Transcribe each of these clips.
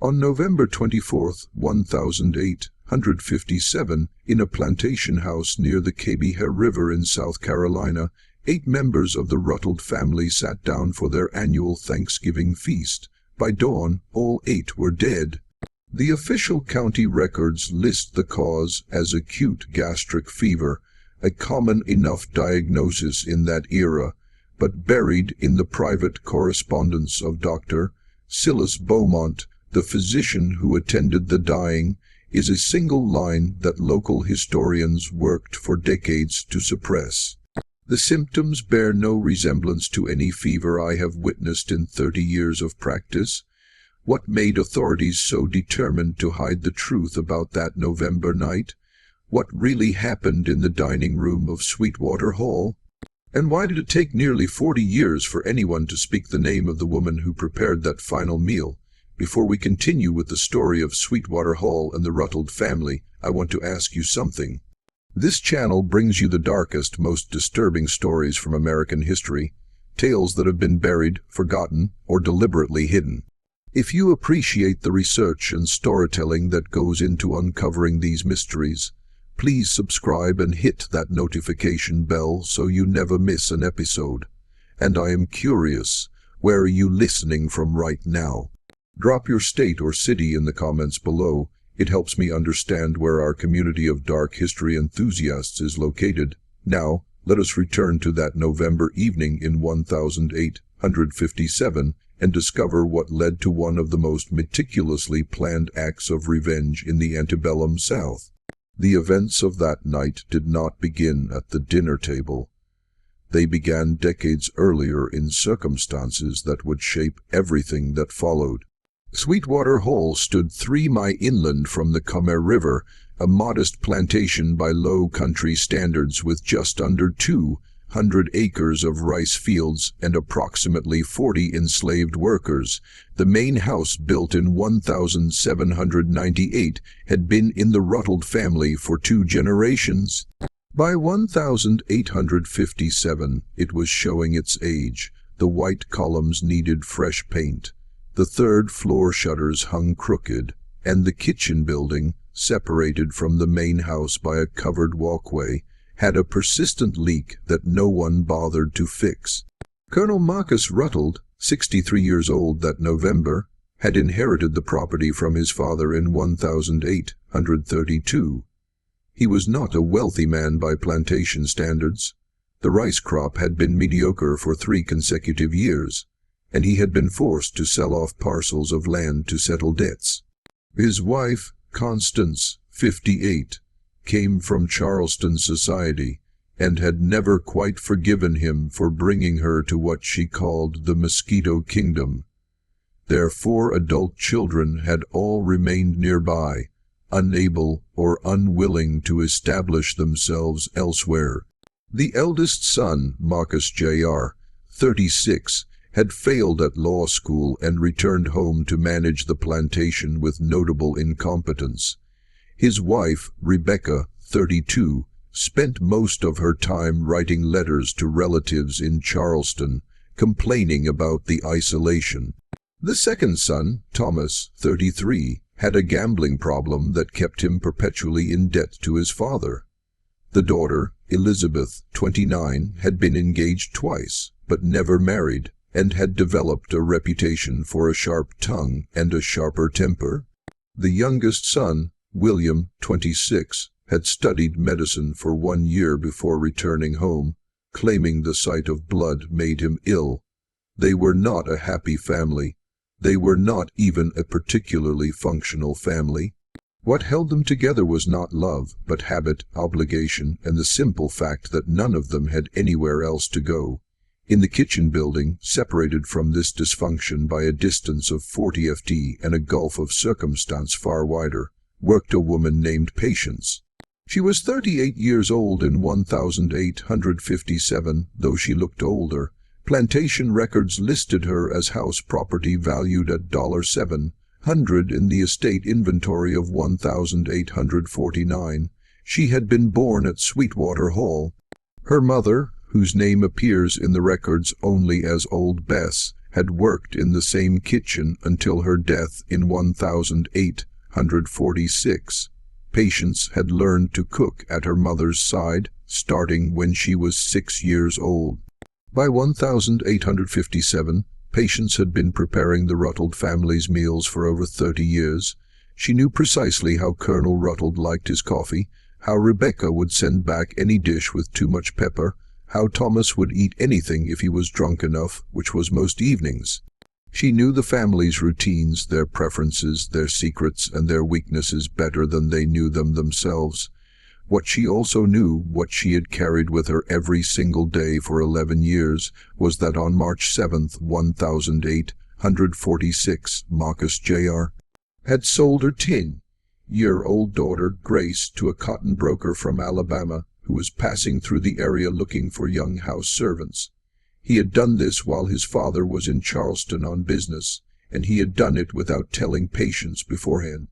On November 24, 1857, in a plantation house near the Kabeah River in South Carolina, 8 members of the Ruttles family sat down for their annual Thanksgiving feast. By dawn, all 8 were dead. The official county records list the cause as acute gastric fever, a common enough diagnosis in that era, but buried in the private correspondence of Dr. Silas Beaumont, the physician who attended the dying, is a single line that local historians worked for decades to suppress. The symptoms bear no resemblance to any fever I have witnessed in 30 years of practice. What made authorities so determined to hide the truth about that November night? What really happened in the dining room of Sweetwater Hall? And why did it take nearly 40 years for anyone to speak the name of the woman who prepared that final meal? Before we continue with the story of Sweetwater Hall and the Ruttles family, I want to ask you something. This channel brings you the darkest, most disturbing stories from American history, tales that have been buried, forgotten, or deliberately hidden. If you appreciate the research and storytelling that goes into uncovering these mysteries, please subscribe and hit that notification bell so you never miss an episode. And I am curious, where are you listening from right now? Drop your state or city in the comments below. It helps me understand where our community of dark history enthusiasts is located. Now, let us return to that November evening in 1857 and discover what led to one of the most meticulously planned acts of revenge in the antebellum South. The events of that night did not begin at the dinner table. They began decades earlier in circumstances that would shape everything that followed. Sweetwater Hall stood 3 miles inland from the Kabeah River, a modest plantation by low country standards with just under 200 acres of rice fields and approximately 40 enslaved workers. The main house, built in 1798, had been in the Ruttles family for 2 generations. By 1857, it was showing its age. The white columns needed fresh paint. The 3rd floor shutters hung crooked, and the kitchen building, separated from the main house by a covered walkway, had a persistent leak that no one bothered to fix. Colonel Marcus Ruttles, 63 years old that November, had inherited the property from his father in 1832. He was not a wealthy man by plantation standards. The rice crop had been mediocre for 3 consecutive years, and he had been forced to sell off parcels of land to settle debts. His wife, Constance, 58, came from Charleston society, and had never quite forgiven him for bringing her to what she called the Mosquito Kingdom. Their 4 adult children had all remained nearby, unable or unwilling to establish themselves elsewhere. The eldest son, Marcus Jr., 36, had failed at law school and returned home to manage the plantation with notable incompetence. His wife, Rebecca, 32, spent most of her time writing letters to relatives in Charleston, complaining about the isolation. The second son, Thomas, 33, had a gambling problem that kept him perpetually in debt to his father. The daughter, Elizabeth, 29, had been engaged twice, but never married, and had developed a reputation for a sharp tongue and a sharper temper. The youngest son, William, 26, had studied medicine for 1 year before returning home, claiming the sight of blood made him ill. They were not a happy family. They were not even a particularly functional family. What held them together was not love, but habit, obligation, and the simple fact that none of them had anywhere else to go. In the kitchen building, separated from this dysfunction by a distance of 40 ft and a gulf of circumstance far wider, worked a woman named Patience. She was 38 years old in 1857, though she looked older. Plantation records listed her as house property valued at $700 in the estate inventory of 1849. She had been born at Sweetwater Hall. Her mother, whose name appears in the records only as Old Bess, had worked in the same kitchen until her death in 1846. Patience had learned to cook at her mother's side, starting when she was 6 years old. By 1857, Patience had been preparing the Rutland family's meals for over 30 years. She knew precisely how Colonel Rutland liked his coffee, how Rebecca would send back any dish with too much pepper, how Thomas would eat anything if he was drunk enough, which was most evenings. She knew the family's routines, their preferences, their secrets, and their weaknesses better than they knew them themselves. What she also knew, what she had carried with her every single day for 11 years, was that on March 7, 1846, Marcus Jr. had sold her 10-year-old daughter, Grace, to a cotton broker from Alabama who was passing through the area looking for young house servants. He had done this while his father was in Charleston on business, and he had done it without telling Patience beforehand.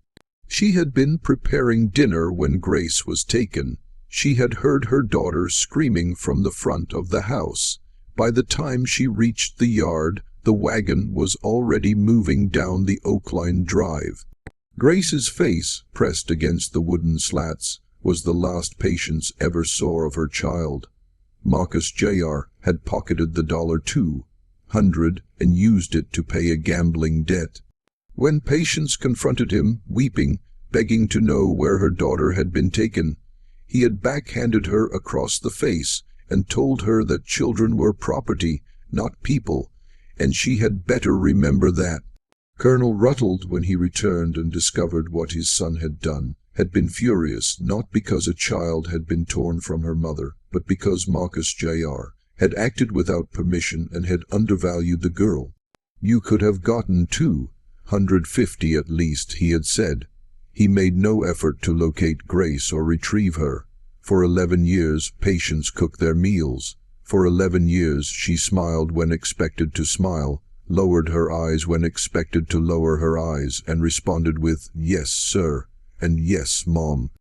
She had been preparing dinner when Grace was taken. She had heard her daughter screaming from the front of the house. By the time she reached the yard, the wagon was already moving down the Oakline Drive. Grace's face, pressed against the wooden slats, was the last Patience ever saw of her child. Marcus Jr. had pocketed the $200 and used it to pay a gambling debt. When Patience confronted him, weeping, begging to know where her daughter had been taken, he had backhanded her across the face and told her that children were property, not people, and she had better remember that. Colonel Rutland, when he returned and discovered what his son had done, had been furious, not because a child had been torn from her mother, but because Marcus Jr. had acted without permission and had undervalued the girl. "You could have gotten $250 at least," he had said. He made no effort to locate Grace or retrieve her. For 11 years, Patience cooked their meals. For 11 years, she smiled when expected to smile, lowered her eyes when expected to lower her eyes, and responded with, "Yes, sir," and "Yes, Mom,"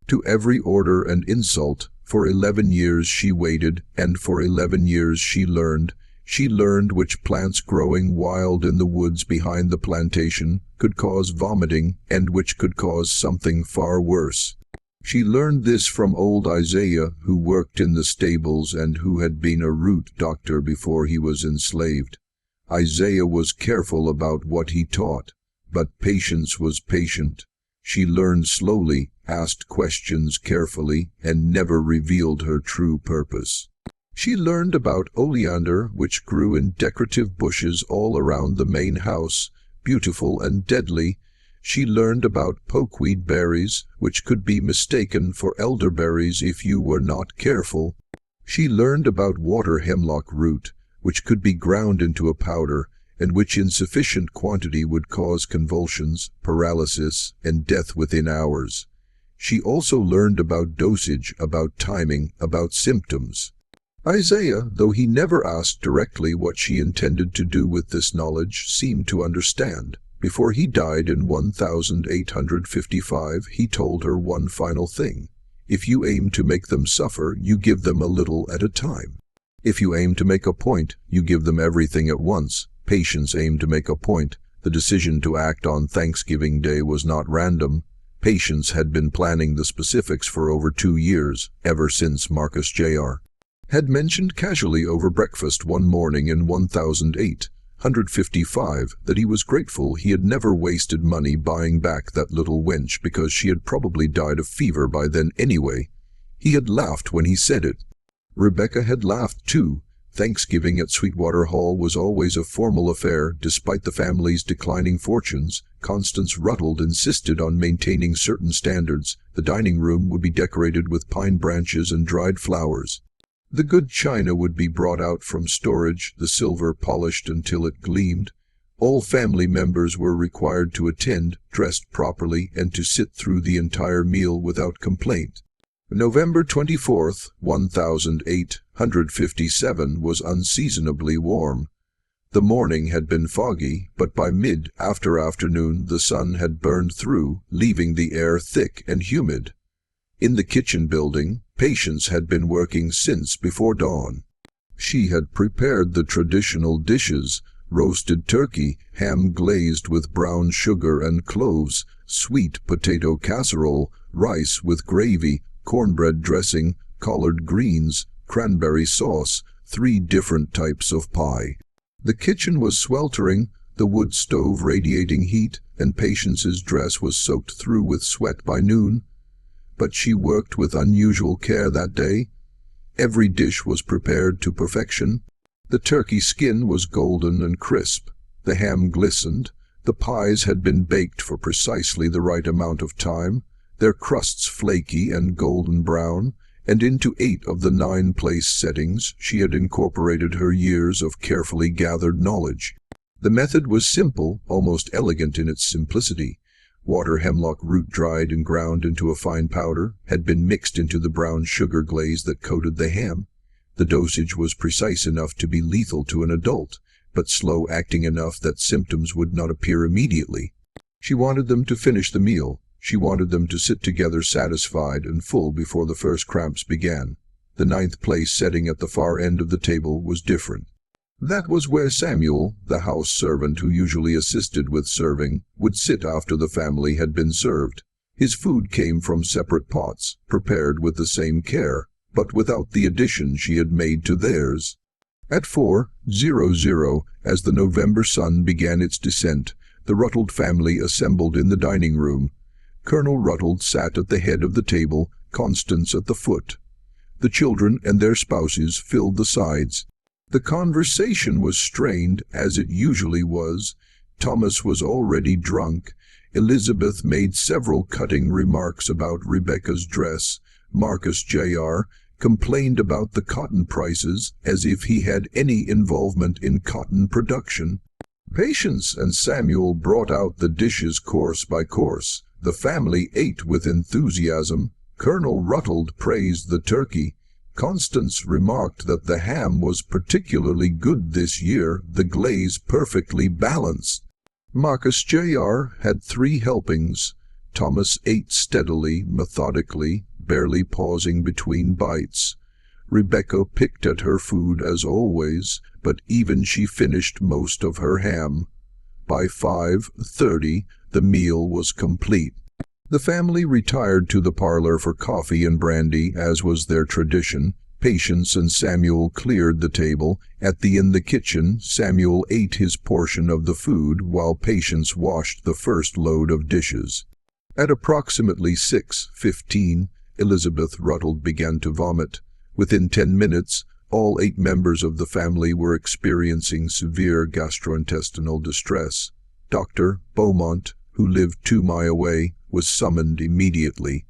to every order and insult. For 11 years she waited, and for 11 years she learned. She learned which plants growing wild in the woods behind the plantation could cause vomiting and which could cause something far worse. She learned this from old Isaiah, who worked in the stables and who had been a root doctor before he was enslaved. Isaiah was careful about what he taught, but Patience was patient. She learned slowly, asked questions carefully, and never revealed her true purpose. She learned about oleander, which grew in decorative bushes all around the main house, beautiful and deadly. She learned about pokeweed berries, which could be mistaken for elderberries if you were not careful. She learned about water hemlock root, which could be ground into a powder, and which in sufficient quantity would cause convulsions, paralysis, and death within hours. She also learned about dosage, about timing, about symptoms. Isaiah, though he never asked directly what she intended to do with this knowledge, seemed to understand. Before he died in 1855, he told her one final thing. If you aim to make them suffer, you give them a little at a time. If you aim to make a point, you give them everything at once. Patience aimed to make a point. The decision to act on Thanksgiving Day was not random. Patience had been planning the specifics for over 2 years, ever since Marcus Jr. had mentioned casually over breakfast one morning in 1855 that he was grateful he had never wasted money buying back that little wench because she had probably died of fever by then anyway. He had laughed when he said it. Rebecca had laughed too. Thanksgiving at Sweetwater Hall was always a formal affair. Despite the family's declining fortunes, Constance Rutland insisted on maintaining certain standards. The dining room would be decorated with pine branches and dried flowers. The good china would be brought out from storage, the silver polished until it gleamed. All family members were required to attend, dressed properly, and to sit through the entire meal without complaint. November 24th, 1857 was unseasonably warm. The morning had been foggy, but by mid-afternoon the sun had burned through, leaving the air thick and humid. In the kitchen building, Patience had been working since before dawn. She had prepared the traditional dishes, roasted turkey, ham glazed with brown sugar and cloves, sweet potato casserole, rice with gravy, cornbread dressing, collard greens, cranberry sauce, 3 different types of pie. The kitchen was sweltering, the wood stove radiating heat, and Patience's dress was soaked through with sweat by noon. But she worked with unusual care that day. Every dish was prepared to perfection. The turkey skin was golden and crisp. The ham glistened. The pies had been baked for precisely the right amount of time, their crusts flaky and golden brown, and into 8 of the 9 place settings she had incorporated her years of carefully gathered knowledge. The method was simple, almost elegant in its simplicity. Water hemlock root dried and ground into a fine powder had been mixed into the brown sugar glaze that coated the ham. The dosage was precise enough to be lethal to an adult, but slow-acting enough that symptoms would not appear immediately. She wanted them to finish the meal. She wanted them to sit together satisfied and full before the first cramps began. The 9th place setting at the far end of the table was different. That was where Samuel, the house servant who usually assisted with serving, would sit after the family had been served. His food came from separate pots, prepared with the same care, but without the addition she had made to theirs. At 4:00, as the November sun began its descent, the Ruttled family assembled in the dining room. Colonel Ruttled sat at the head of the table, Constance at the foot. The children and their spouses filled the sides. The conversation was strained, as it usually was. Thomas was already drunk. Elizabeth made several cutting remarks about Rebecca's dress. Marcus Jr. complained about the cotton prices, as if he had any involvement in cotton production. Patience and Samuel brought out the dishes course by course. The family ate with enthusiasm. Colonel Ruttled praised the turkey. Constance remarked that the ham was particularly good this year, the glaze perfectly balanced. Marcus Jr. had 3 helpings. Thomas ate steadily, methodically, barely pausing between bites. Rebecca picked at her food as always, but even she finished most of her ham. By 5:30, the meal was complete. The family retired to the parlor for coffee and brandy, as was their tradition. Patience and Samuel cleared the table. In the kitchen, Samuel ate his portion of the food, while Patience washed the first load of dishes. At approximately 6:15, Elizabeth Ruttled began to vomit. Within 10 minutes, all 8 members of the family were experiencing severe gastrointestinal distress. Dr. Beaumont, who lived 2 miles away, was summoned immediately.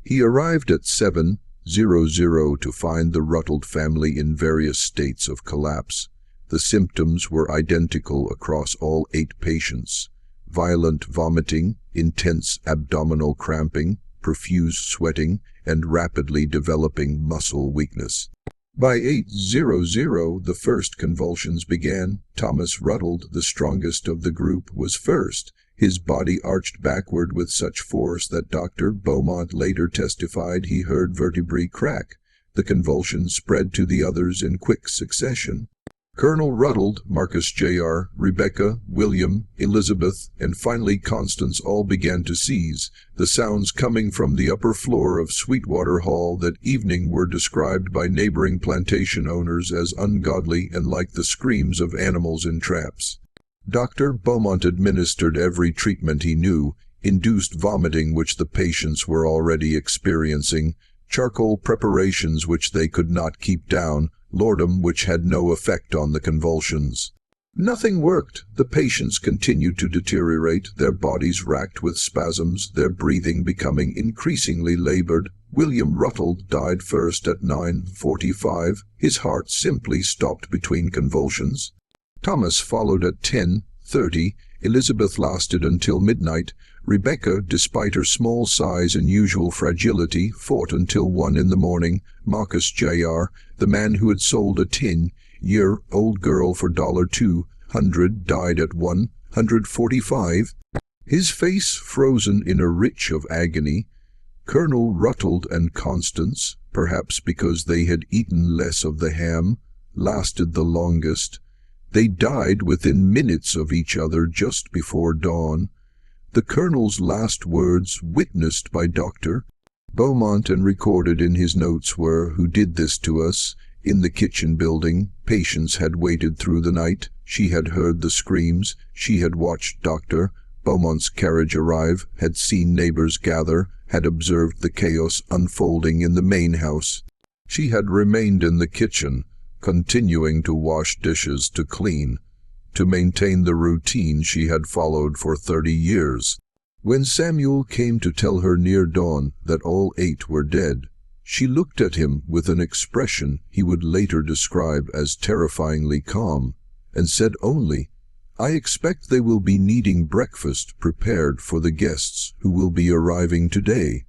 He arrived at 7:00 to find the Ruttled family in various states of collapse. The symptoms were identical across all 8 patients: violent vomiting, intense abdominal cramping, profuse sweating, and rapidly developing muscle weakness. By 8:00, the first convulsions began. Thomas Ruttled, the strongest of the group, was first. His body arched backward with such force that Dr. Beaumont later testified he heard vertebrae crack. The convulsions spread to the others in quick succession. Colonel Ruttled, Marcus Jr., Rebecca, William, Elizabeth, and finally Constance all began to seize. The sounds coming from the upper floor of Sweetwater Hall that evening were described by neighboring plantation owners as ungodly and like the screams of animals in traps. Dr. Beaumont administered every treatment he knew, induced vomiting which the patients were already experiencing, charcoal preparations which they could not keep down, laudanum which had no effect on the convulsions. Nothing worked. The patients continued to deteriorate, their bodies racked with spasms, their breathing becoming increasingly labored. William Ruttled died first at 9:45. His heart simply stopped between convulsions. Thomas followed at 10:30. Elizabeth lasted until midnight. Rebecca, despite her small size and usual fragility, fought until 1 in the morning. Marcus Jr., the man who had sold a 10-year-old girl for $200, died at 1:45, his face frozen in a reach of agony. Colonel Ruttled and Constance, perhaps because they had eaten less of the ham, lasted the longest. They died within minutes of each other just before dawn. The colonel's last words, witnessed by Dr. Beaumont and recorded in his notes, were, "Who did this to us?" In the kitchen building, Patience had waited through the night. She had heard the screams. She had watched Dr. Beaumont's carriage arrive, had seen neighbors gather, had observed the chaos unfolding in the main house. She had remained in the kitchen, continuing to wash dishes, to clean, to maintain the routine she had followed for 30 years. When Samuel came to tell her near dawn that all 8 were dead, she looked at him with an expression he would later describe as terrifyingly calm, and said only, "I expect they will be needing breakfast prepared for the guests who will be arriving today."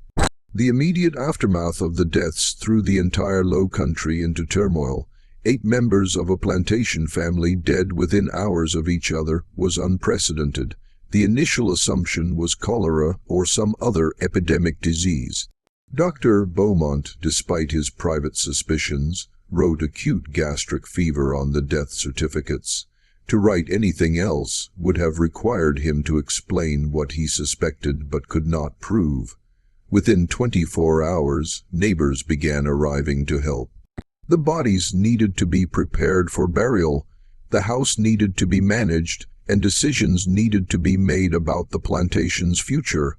The immediate aftermath of the deaths threw the entire Low Country into turmoil. 8 members of a plantation family dead within hours of each other was unprecedented. The initial assumption was cholera or some other epidemic disease. Dr. Beaumont, despite his private suspicions, wrote acute gastric fever on the death certificates. To write anything else would have required him to explain what he suspected but could not prove. Within 24 hours, neighbors began arriving to help. The bodies needed to be prepared for burial, the house needed to be managed, and decisions needed to be made about the plantation's future.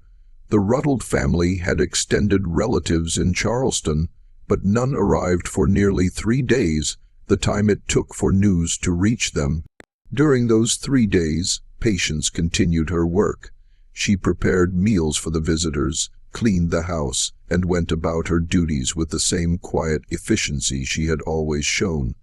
The Ruddled family had extended relatives in Charleston, but none arrived for nearly 3 days, the time it took for news to reach them. During those 3 days, Patience continued her work. She prepared meals for the visitors, cleaned the house, and went about her duties with the same quiet efficiency she had always shown.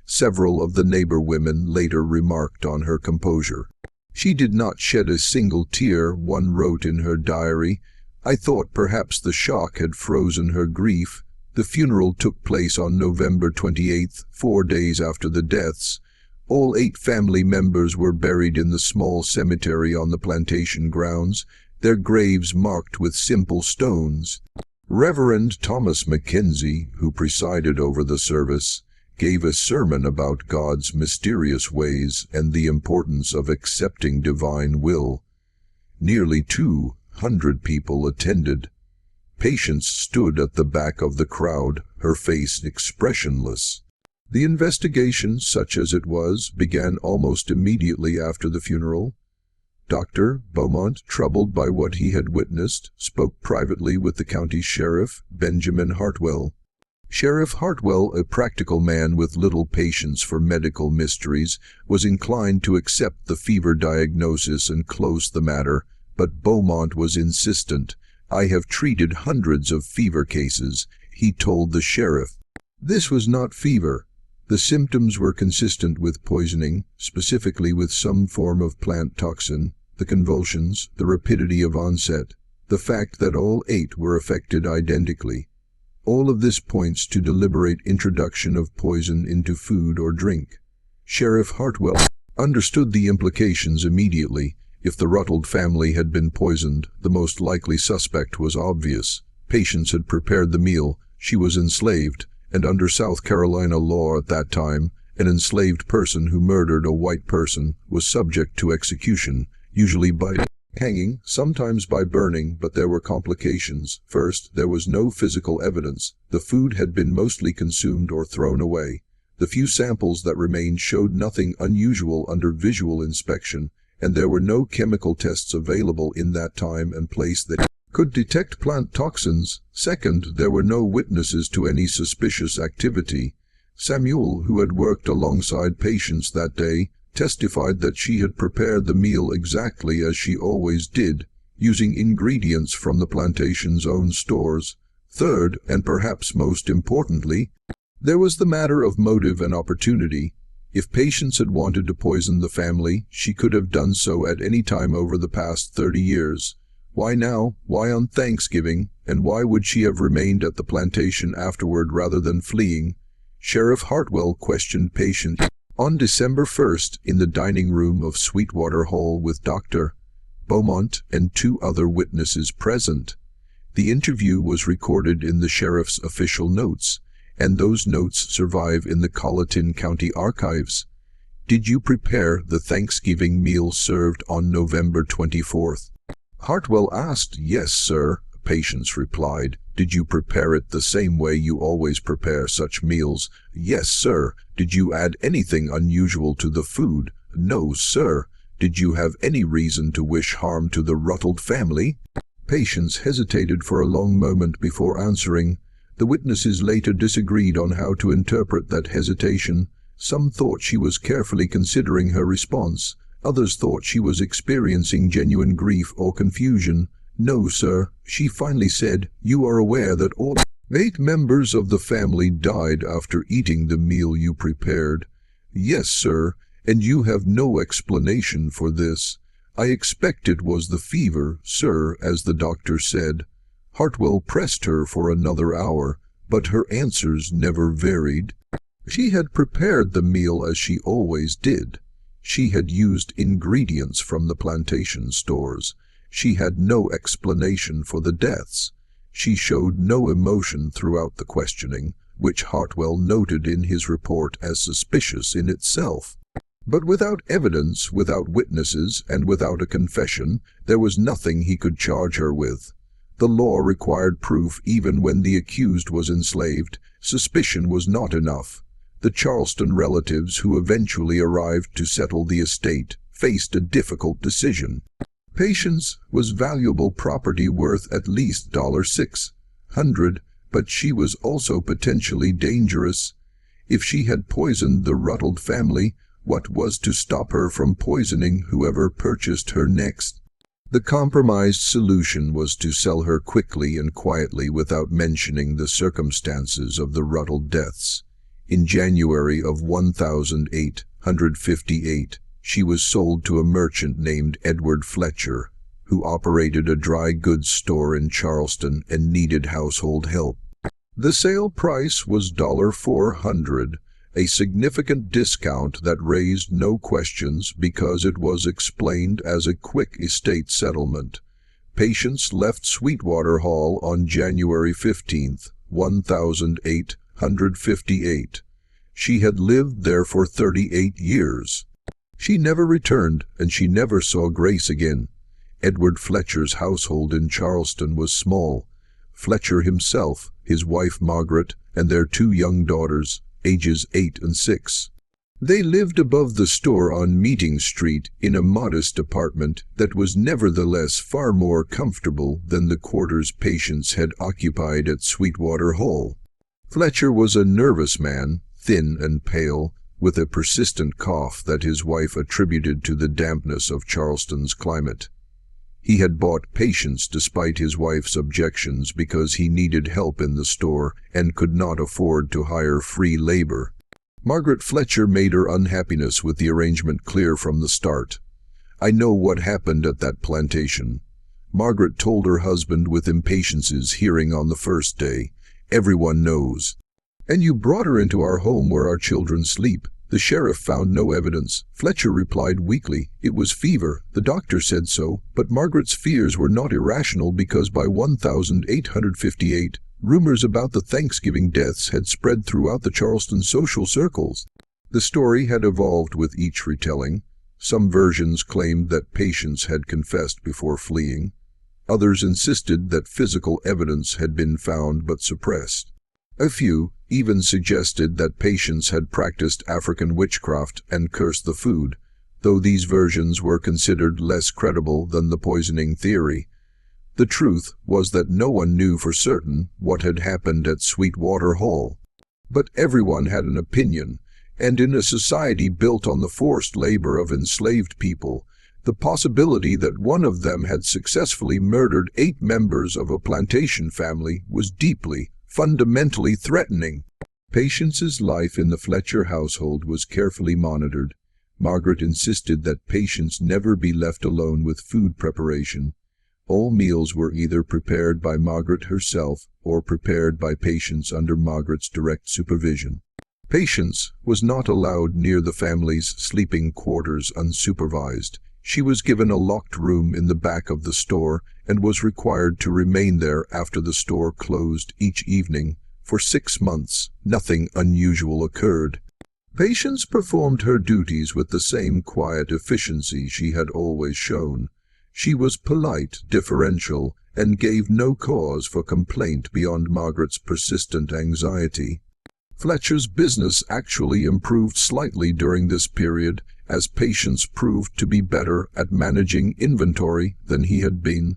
Several of the neighbor women later remarked on her composure. She did not shed a single tear. One wrote in her diary, "I thought perhaps the shock had frozen her grief." The funeral took place on November 28th, 4 days after the deaths. All 8 family members were buried in the small cemetery on the plantation grounds, their graves marked with simple stones. Reverend Thomas Mackenzie, who presided over the service, gave a sermon about God's mysterious ways and the importance of accepting divine will. Nearly 200 people attended. Patience stood at the back of the crowd, her face expressionless. The investigation, such as it was, began almost immediately after the funeral. Dr. Beaumont, troubled by what he had witnessed, spoke privately with the county sheriff, Benjamin Hartwell. Sheriff Hartwell, a practical man with little patience for medical mysteries, was inclined to accept the fever diagnosis and close the matter, but Beaumont was insistent. "I have treated hundreds of fever cases," he told the sheriff. This was not fever. The symptoms were consistent with poisoning, specifically with some form of plant toxin, the convulsions, the rapidity of onset, the fact that all 8 were affected identically. All of this points to deliberate introduction of poison into food or drink. Sheriff Hartwell understood the implications immediately. If the Ruddled family had been poisoned, the most likely suspect was obvious. Patience had prepared the meal, she was enslaved, and under South Carolina law at that time, an enslaved person who murdered a white person was subject to execution, usually by hanging, sometimes by burning, but there were complications. First, there was no physical evidence. The food had been mostly consumed or thrown away. The few samples that remained showed nothing unusual under visual inspection, and there were no chemical tests available in that time and place that could detect plant toxins. Second, there were no witnesses to any suspicious activity. Samuel, who had worked alongside Patience that day, testified that she had prepared the meal exactly as she always did, using ingredients from the plantation's own stores. Third, and perhaps most importantly, there was the matter of motive and opportunity. If Patience had wanted to poison the family, she could have done so at any time over the past 30 years. Why now? Why on Thanksgiving? And why would she have remained at the plantation afterward rather than fleeing? Sheriff Hartwell questioned Patience on December 1st in the dining room of Sweetwater Hall with Dr. Beaumont and 2 other witnesses present. The interview was recorded in the sheriff's official notes, and those notes survive in the Colleton County archives. Did you prepare the Thanksgiving meal served on November 24th? Hartwell asked. Yes, sir, Patience replied. Did you prepare it the same way you always prepare such meals? Yes, sir. Did you add anything unusual to the food? No, sir. Did you have any reason to wish harm to the Ruttles family? Patience hesitated for a long moment before answering. The witnesses later disagreed on how to interpret that hesitation. Some thought she was carefully considering her response. Others thought she was experiencing genuine grief or confusion. No, sir, she finally said. You are aware that all 8 members of the family died after eating the meal you prepared? Yes, sir, and you have no explanation for this. I expect it was the fever, sir, as the doctor said. Hartwell pressed her for another hour, but her answers never varied. She had prepared the meal as she always did. She had used ingredients from the plantation stores. She had no explanation for the deaths. She showed no emotion throughout the questioning, which Hartwell noted in his report as suspicious in itself. But without evidence, without witnesses, and without a confession, there was nothing he could charge her with. The law required proof even when the accused was enslaved. Suspicion was not enough. The Charleston relatives who eventually arrived to settle the estate faced a difficult decision. Patience was valuable property worth at least $600, but she was also potentially dangerous. If she had poisoned the Ruttles family, what was to stop her from poisoning whoever purchased her next? The compromised solution was to sell her quickly and quietly without mentioning the circumstances of the Ruttles deaths. In January of 1858, she was sold to a merchant named Edward Fletcher, who operated a dry goods store in Charleston and needed household help. The sale price was $400, a significant discount that raised no questions because it was explained as a quick estate settlement. Patience left Sweetwater Hall on January 15, 1858. She had lived there for 38 years. She never returned, and she never saw Grace again. Edward Fletcher's household in Charleston was small. Fletcher himself, his wife Margaret, and their 2 young daughters, ages 8 and 6. They lived above the store on Meeting Street in a modest apartment that was nevertheless far more comfortable than the quarters Patience had occupied at Sweetwater Hall. Fletcher was a nervous man, thin and pale, with a persistent cough that his wife attributed to the dampness of Charleston's climate. He had bought Patience despite his wife's objections because he needed help in the store and could not afford to hire free labor. Margaret Fletcher made her unhappiness with the arrangement clear from the start. I know what happened at that plantation. Margaret told her husband with Impatience's hearing on the first day. Everyone knows. And you brought her into our home where our children sleep. The sheriff found no evidence. Fletcher replied weakly. It was fever. The doctor said so, but Margaret's fears were not irrational because by 1858, rumors about the Thanksgiving deaths had spread throughout the Charleston social circles. The story had evolved with each retelling. Some versions claimed that Patience had confessed before fleeing. Others insisted that physical evidence had been found but suppressed. A few even suggested that Patience had practiced African witchcraft and cursed the food, though these versions were considered less credible than the poisoning theory. The truth was that no one knew for certain what had happened at Sweetwater Hall. But everyone had an opinion, and in a society built on the forced labor of enslaved people, the possibility that one of them had successfully murdered 8 members of a plantation family was deeply, fundamentally threatening. Patience's life in the Fletcher household was carefully monitored. Margaret insisted that Patience never be left alone with food preparation. All meals were either prepared by Margaret herself or prepared by Patience under Margaret's direct supervision. Patience was not allowed near the family's sleeping quarters unsupervised. She was given a locked room in the back of the store and was required to remain there after the store closed each evening. For 6 months, nothing unusual occurred. Patience performed her duties with the same quiet efficiency she had always shown. She was polite, deferential, and gave no cause for complaint beyond Margaret's persistent anxiety. Fletcher's business actually improved slightly during this period, as Patience proved to be better at managing inventory than he had been.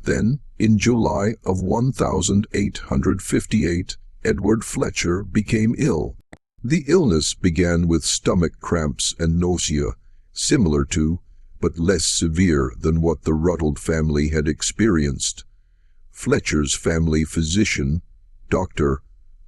Then, in July of 1858, Edward Fletcher became ill. The illness began with stomach cramps and nausea, similar to, but less severe than what the Ruddled family had experienced. Fletcher's family physician, Dr.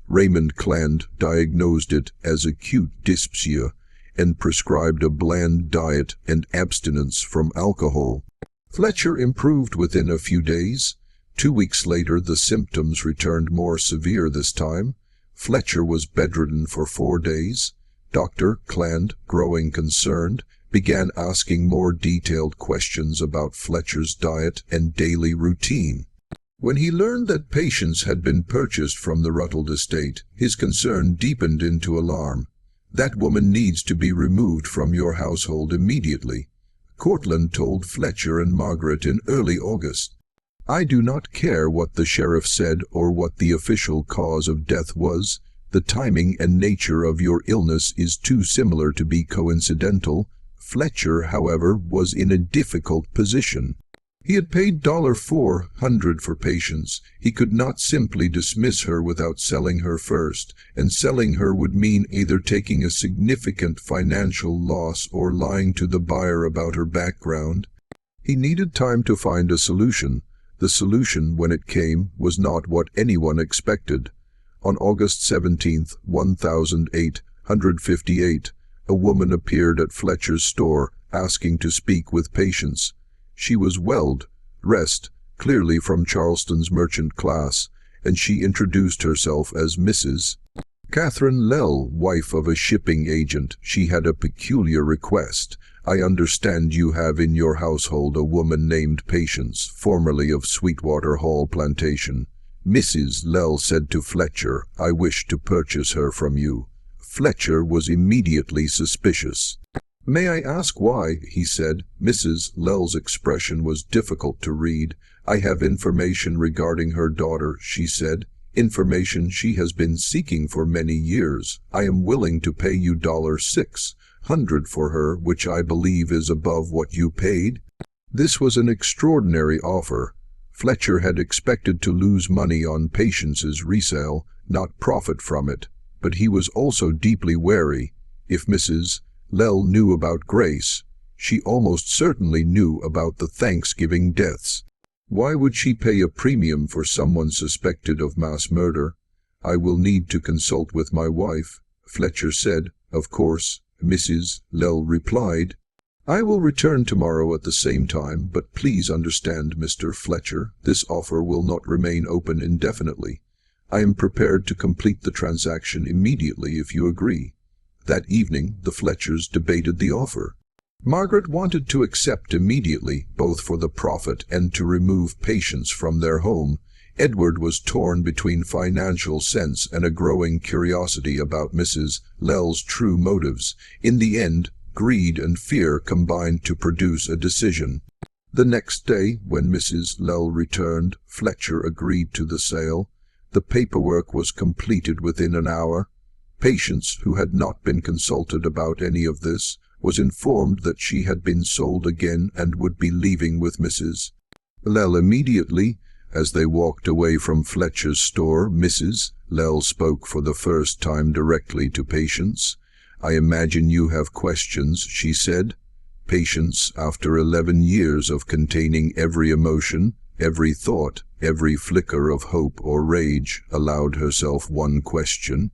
Raymond Cland, diagnosed it as acute dyspepsia and prescribed a bland diet and abstinence from alcohol. Fletcher improved within a few days. 2 weeks later, the symptoms returned more severe this time. Fletcher was bedridden for 4 days. Dr. Cland, growing concerned, began asking more detailed questions about Fletcher's diet and daily routine. When he learned that Patience had been purchased from the Ruddled estate, his concern deepened into alarm. "That woman needs to be removed from your household immediately," Colleton told Fletcher and Margaret in early August. "I do not care what the sheriff said or what the official cause of death was. The timing and nature of your illness is too similar to be coincidental." Fletcher, however, was in a difficult position. He had paid $400 for Patience. He could not simply dismiss her without selling her first, and selling her would mean either taking a significant financial loss or lying to the buyer about her background. He needed time to find a solution. The solution, when it came, was not what anyone expected. On August 17, 1858, a woman appeared at Fletcher's store, asking to speak with Patience. She was well-dressed, clearly from Charleston's merchant class, and she introduced herself as Mrs. Catherine Lell, wife of a shipping agent. She had a peculiar request. "I understand you have in your household a woman named Patience, formerly of Sweetwater Hall Plantation." Mrs. Lell said to Fletcher, "I wish to purchase her from you." Fletcher was immediately suspicious. "May I ask why?" he said. Mrs. Lell's expression was difficult to read. "I have information regarding her daughter," she said. "Information she has been seeking for many years. I am willing to pay you $600 for her, which I believe is above what you paid." This was an extraordinary offer. Fletcher had expected to lose money on Patience's resale, not profit from it. But he was also deeply wary. If Mrs. Lell knew about Grace, she almost certainly knew about the Thanksgiving deaths. Why would she pay a premium for someone suspected of mass murder? "I will need to consult with my wife," Fletcher said. "Of course," Mrs. Lell replied. "I will return tomorrow at the same time, but please understand, Mr. Fletcher, this offer will not remain open indefinitely. I am prepared to complete the transaction immediately if you agree." That evening, the Fletchers debated the offer. Margaret wanted to accept immediately, both for the profit and to remove Patience from their home. Edward was torn between financial sense and a growing curiosity about Mrs. Lell's true motives. In the end, greed and fear combined to produce a decision. The next day, when Mrs. Lell returned, Fletcher agreed to the sale. The paperwork was completed within an hour. Patience, who had not been consulted about any of this, was informed that she had been sold again and would be leaving with Mrs. Lell immediately. As they walked away from Fletcher's store, Mrs. Lell spoke for the first time directly to Patience. "I imagine you have questions," she said. Patience, after 11 years of containing every emotion, every thought, every flicker of hope or rage, allowed herself one question.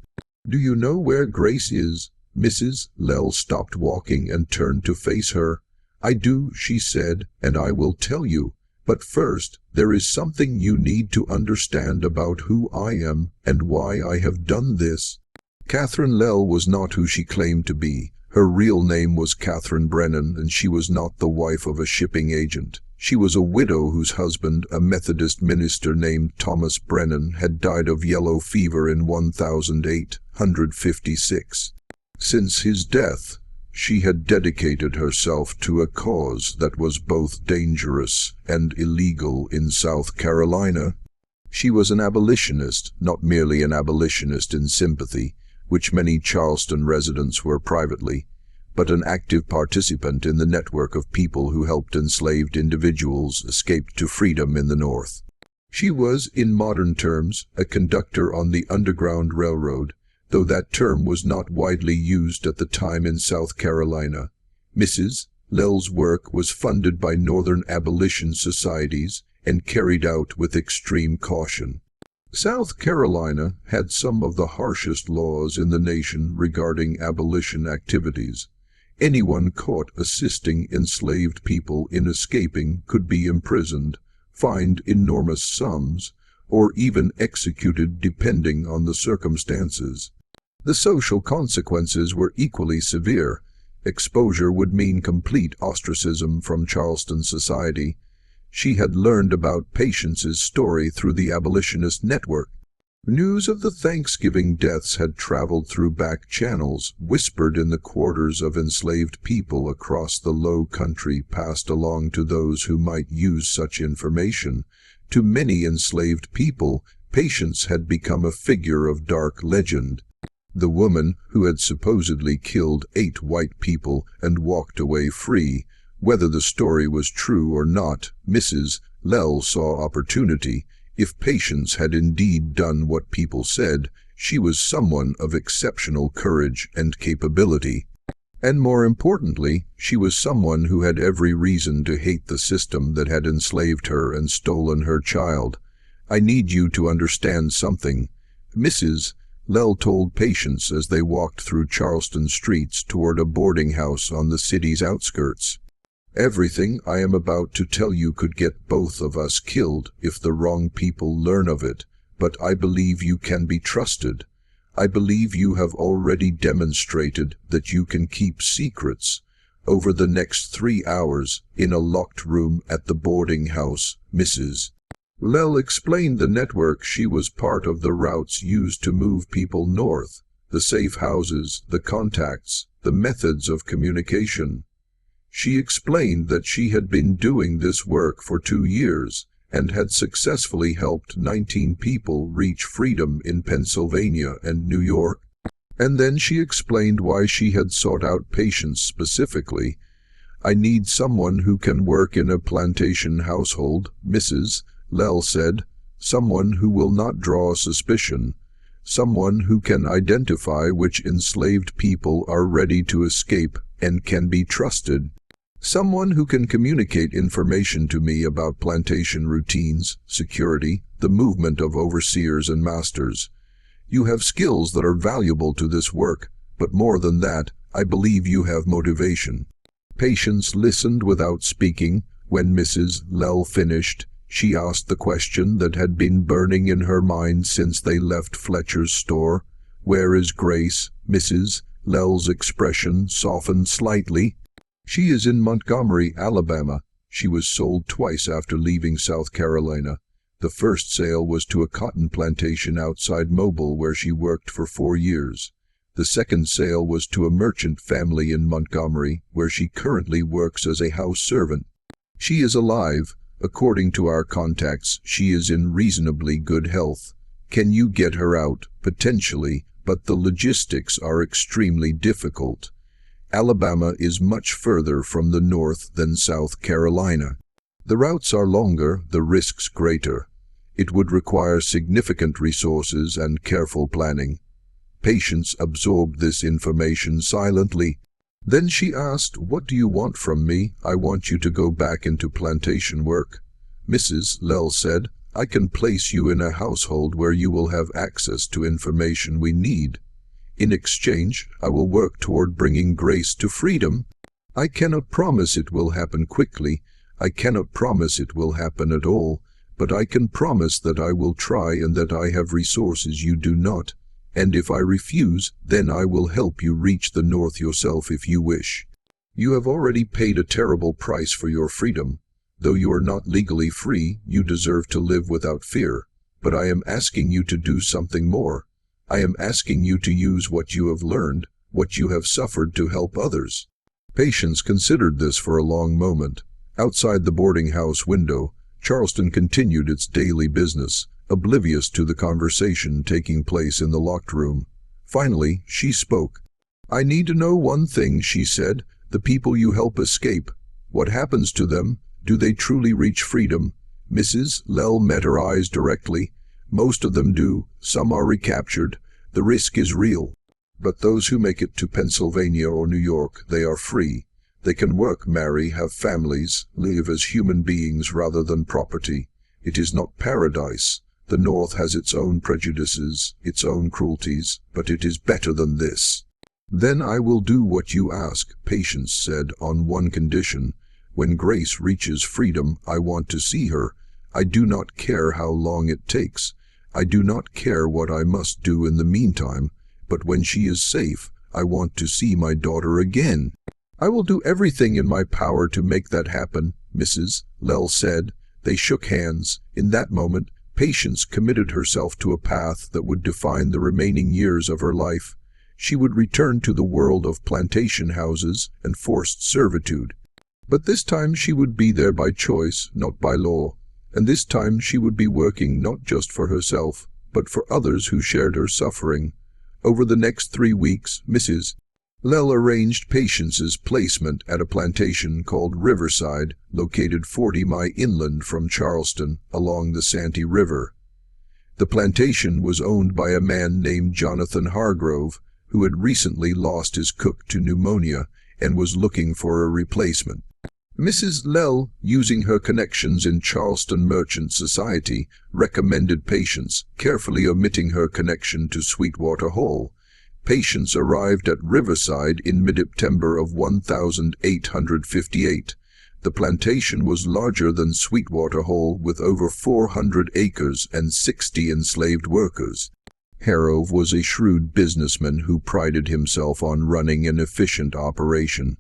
"Do you know where Grace is?" Mrs. Lell stopped walking and turned to face her. "I do," she said, "and I will tell you. But first, there is something you need to understand about who I am and why I have done this." Catherine Lell was not who she claimed to be. Her real name was Catherine Brennan, and she was not the wife of a shipping agent. She was a widow whose husband, a Methodist minister named Thomas Brennan, had died of yellow fever in 1856. Since his death, she had dedicated herself to a cause that was both dangerous and illegal in South Carolina. She was an abolitionist, not merely an abolitionist in sympathy, which many Charleston residents were privately, but an active participant in the network of people who helped enslaved individuals escape to freedom in the North. She was, in modern terms, a conductor on the Underground Railroad, though that term was not widely used at the time in South Carolina. Mrs. Lell's work was funded by Northern abolition societies and carried out with extreme caution. South Carolina had some of the harshest laws in the nation regarding abolition activities. Anyone caught assisting enslaved people in escaping could be imprisoned, fined enormous sums, or even executed depending on the circumstances. The social consequences were equally severe. Exposure would mean complete ostracism from Charleston society. She had learned about Patience's story through the abolitionist network. News of the Thanksgiving deaths had traveled through back channels, whispered in the quarters of enslaved people across the low country, passed along to those who might use such information. To many enslaved people, Patience had become a figure of dark legend. The woman who had supposedly killed 8 white people and walked away free. Whether the story was true or not, Mrs. Lell saw opportunity. If Patience had indeed done what people said, she was someone of exceptional courage and capability. And more importantly, she was someone who had every reason to hate the system that had enslaved her and stolen her child. "I need you to understand something," Mrs. Lell told Patience as they walked through Charleston streets toward a boarding house on the city's outskirts. "Everything I am about to tell you could get both of us killed if the wrong people learn of it, but I believe you can be trusted. I believe you have already demonstrated that you can keep secrets. Over the next 3 hours, in a locked room at the boarding house," Mrs. Lell explained the network. She was part of the routes used to move people north, the safe houses, the contacts, the methods of communication. She explained that she had been doing this work for 2 years and had successfully helped 19 people reach freedom in Pennsylvania and New York. And then she explained why she had sought out Patience specifically. "I need someone who can work in a plantation household," Mrs. Lell said. "Someone who will not draw suspicion. Someone who can identify which enslaved people are ready to escape and can be trusted. Someone who can communicate information to me about plantation routines, security, the movement of overseers and masters. You have skills that are valuable to this work, but more than that, I believe you have motivation." Patience listened without speaking. When Mrs. Lell finished, she asked the question that had been burning in her mind since they left Fletcher's store. "Where is Grace?" Mrs. Lell's expression softened slightly. "She is in Montgomery, Alabama. She was sold twice after leaving South Carolina. The first sale was to a cotton plantation outside Mobile where she worked for 4 years. The second sale was to a merchant family in Montgomery where she currently works as a house servant. She is alive. According to our contacts, she is in reasonably good health. Can you get her out? Potentially, but the logistics are extremely difficult. Alabama is much further from the north than South Carolina. The routes are longer, the risks greater. It would require significant resources and careful planning." Patience absorbed this information silently. Then she asked, "What do you want from me?" "I want you to go back into plantation work," Mrs. Lell said. "I can place you in a household where you will have access to information we need. In exchange, I will work toward bringing Grace to freedom. I cannot promise it will happen quickly. I cannot promise it will happen at all, but I can promise that I will try and that I have resources you do not. And if I refuse, then I will help you reach the North yourself if you wish. You have already paid a terrible price for your freedom. Though you are not legally free, you deserve to live without fear. But I am asking you to do something more. I am asking you to use what you have learned, what you have suffered to help others. Patience considered this for a long moment. Outside the boarding house window, Charleston continued its daily business, oblivious to the conversation taking place in the locked room. Finally, she spoke. "I need to know one thing," she said. "The people you help escape. What happens to them? Do they truly reach freedom?" Mrs. Lell met her eyes directly. "Most of them do. Some are recaptured. The risk is real. But those who make it to Pennsylvania or New York, they are free. They can work, marry, have families, live as human beings rather than property. It is not paradise. The North has its own prejudices, its own cruelties, but it is better than this." "Then I will do what you ask," Patience said, "on one condition. When Grace reaches freedom, I want to see her. I do not care how long it takes. I do not care what I must do in the meantime. But when she is safe, I want to see my daughter again." "I will do everything in my power to make that happen," Mrs. Lell said. They shook hands. In that moment, Patience committed herself to a path that would define the remaining years of her life. She would return to the world of plantation houses and forced servitude. But this time she would be there by choice, not by law. And this time she would be working not just for herself, but for others who shared her suffering. Over the next 3 weeks, Mrs. Lell arranged Patience's placement at a plantation called Riverside, located 40 miles inland from Charleston, along the Santee River. The plantation was owned by a man named Jonathan Hargrove, who had recently lost his cook to pneumonia and was looking for a replacement. Mrs. Lell, using her connections in Charleston merchant society, recommended Patience, carefully omitting her connection to Sweetwater Hall. Patience arrived at Riverside in mid-September of 1858. The plantation was larger than Sweetwater Hall, with over 400 acres and 60 enslaved workers. Harrove was a shrewd businessman who prided himself on running an efficient operation.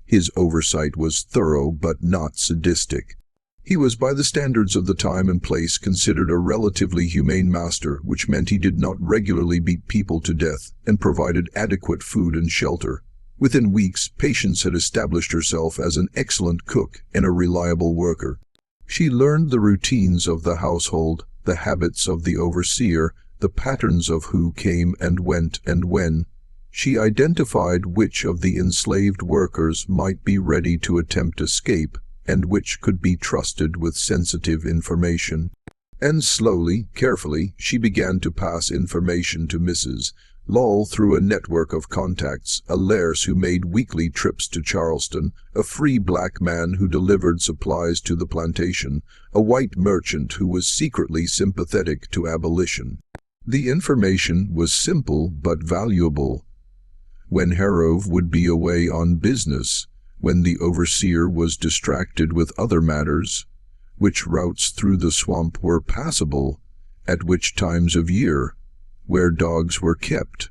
His oversight was thorough but not sadistic. He was, by the standards of the time and place, considered a relatively humane master, which meant he did not regularly beat people to death and provided adequate food and shelter. Within weeks, Patience had established herself as an excellent cook and a reliable worker. She learned the routines of the household, the habits of the overseer, the patterns of who came and went and when. She identified which of the enslaved workers might be ready to attempt escape and which could be trusted with sensitive information. And slowly, carefully, she began to pass information to Mrs. Lell through a network of contacts, a laird who made weekly trips to Charleston, a free black man who delivered supplies to the plantation, a white merchant who was secretly sympathetic to abolition. The information was simple but valuable. When Harrove would be away on business, when the overseer was distracted with other matters, which routes through the swamp were passable, at which times of year, where dogs were kept,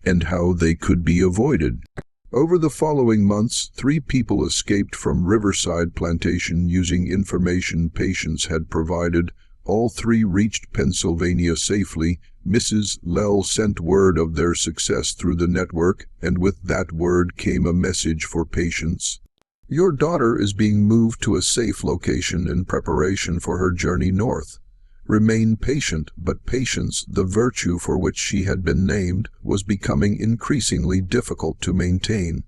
and how they could be avoided. Over the following months, 3 people escaped from Riverside Plantation using information Patience had provided. All 3 reached Pennsylvania safely. Mrs. Lell sent word of their success through the network, and with that word came a message for Patience. "Your daughter is being moved to a safe location in preparation for her journey north. Remain patient," but patience, the virtue for which she had been named, was becoming increasingly difficult to maintain.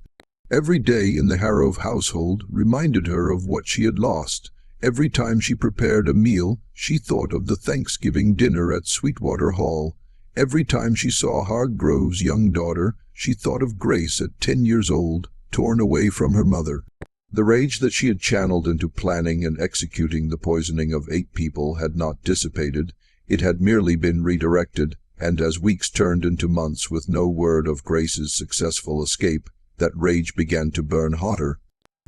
Every day in the Harrove household reminded her of what she had lost. Every time she prepared a meal, she thought of the Thanksgiving dinner at Sweetwater Hall. Every time she saw Hargrove's young daughter, she thought of Grace at 10 years old, torn away from her mother. The rage that she had channeled into planning and executing the poisoning of 8 people had not dissipated. It had merely been redirected, and as weeks turned into months with no word of Grace's successful escape, that rage began to burn hotter.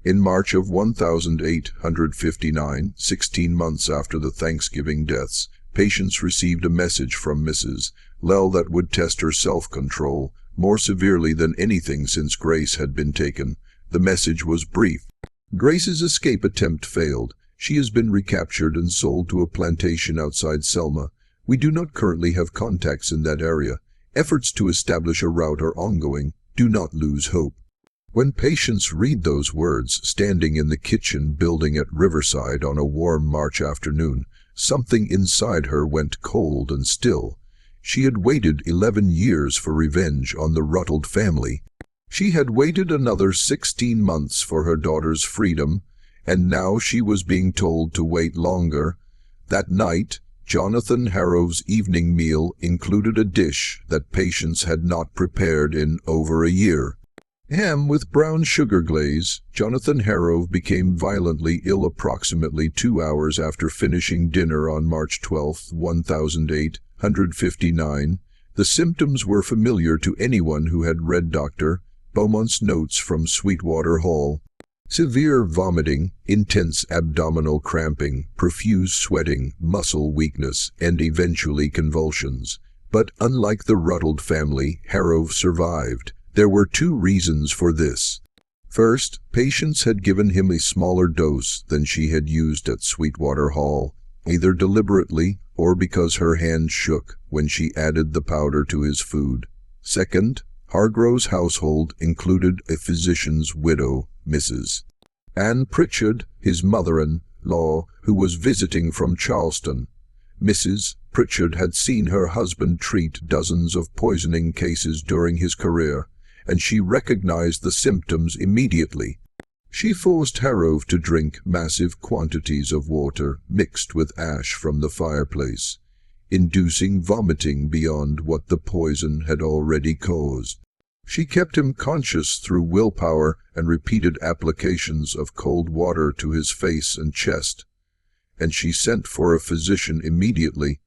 In March of 1859, 16 months after the Thanksgiving deaths, Patience received a message from Mrs. Lell that would test her self-control more severely than anything since Grace had been taken. The message was brief. "Grace's escape attempt failed. She has been recaptured and sold to a plantation outside Selma. We do not currently have contacts in that area. Efforts to establish a route are ongoing, Do not lose hope. When patients read those words standing in the kitchen building at Riverside on a warm March afternoon, something inside her went cold and still. She had waited 11 years for revenge on the Ruttles family. She had waited another 16 months for her daughter's freedom, and now she was being told to wait longer. That night, Jonathan Harrow's evening meal included a dish that patients had not prepared in over a year. Ham with brown sugar glaze. Jonathan Harrow became violently ill approximately 2 hours after finishing dinner on March 12, 1859. The symptoms were familiar to anyone who had read Dr. Beaumont's notes from Sweetwater Hall. Severe vomiting, intense abdominal cramping, profuse sweating, muscle weakness, and eventually convulsions. But unlike the Ruttles family, Harrow survived. There were 2 reasons for this. First, patients had given him a smaller dose than she had used at Sweetwater Hall, either deliberately or because her hand shook when she added the powder to his food. Second, Hargrove's household included a physician's widow, Mrs. Anne Pritchard, his mother-in-law, who was visiting from Charleston. Mrs. Pritchard had seen her husband treat dozens of poisoning cases during his career, and she recognized the symptoms immediately. She forced Harrow to drink massive quantities of water mixed with ash from the fireplace, inducing vomiting beyond what the poison had already caused. She kept him conscious through willpower and repeated applications of cold water to his face and chest, and she sent for a physician immediately,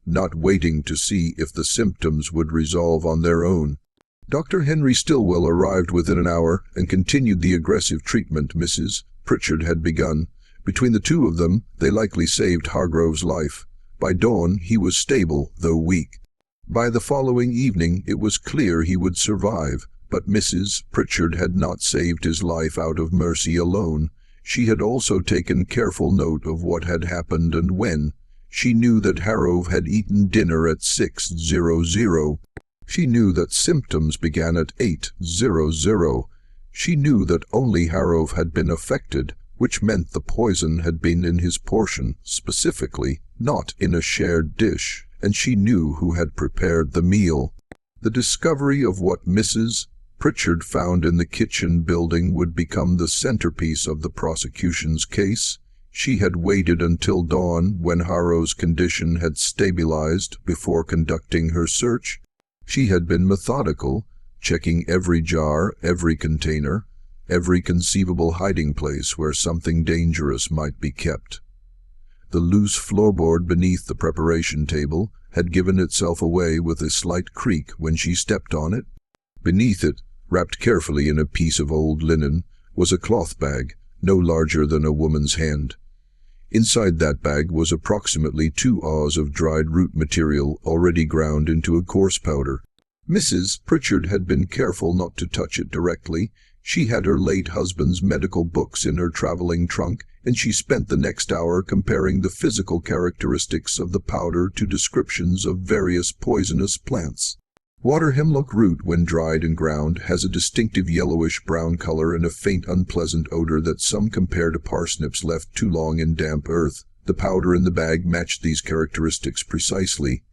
not waiting to see if the symptoms would resolve on their own. Dr. Henry Stillwell arrived within an hour and continued the aggressive treatment Mrs. Pritchard had begun. Between the 2 of them, they likely saved Hargrove's life. By dawn, he was stable, though weak. By the following evening, it was clear he would survive, but Mrs. Pritchard had not saved his life out of mercy alone. She had also taken careful note of what had happened and when. She knew that Harrow had eaten dinner at 6:00. She knew that symptoms began at 8:00. She knew that only Harrow had been affected, which meant the poison had been in his portion, specifically, not in a shared dish, and she knew who had prepared the meal. The discovery of what Mrs. Pritchard found in the kitchen building would become the centerpiece of the prosecution's case. She had waited until dawn, when Harrow's condition had stabilized, before conducting her search. She had been methodical, checking every jar, every container, every conceivable hiding place where something dangerous might be kept. The loose floorboard beneath the preparation table had given itself away with a slight creak when she stepped on it. Beneath it, wrapped carefully in a piece of old linen, was a cloth bag, no larger than a woman's hand. Inside that bag was approximately 2 oz of dried root material already ground into a coarse powder. Mrs. Pritchard had been careful not to touch it directly. She had her late husband's medical books in her traveling trunk, and she spent the next hour comparing the physical characteristics of the powder to descriptions of various poisonous plants. Water hemlock root, when dried and ground, has a distinctive yellowish-brown color and a faint unpleasant odor that some compare to parsnips left too long in damp earth. The powder in the bag matched these characteristics precisely.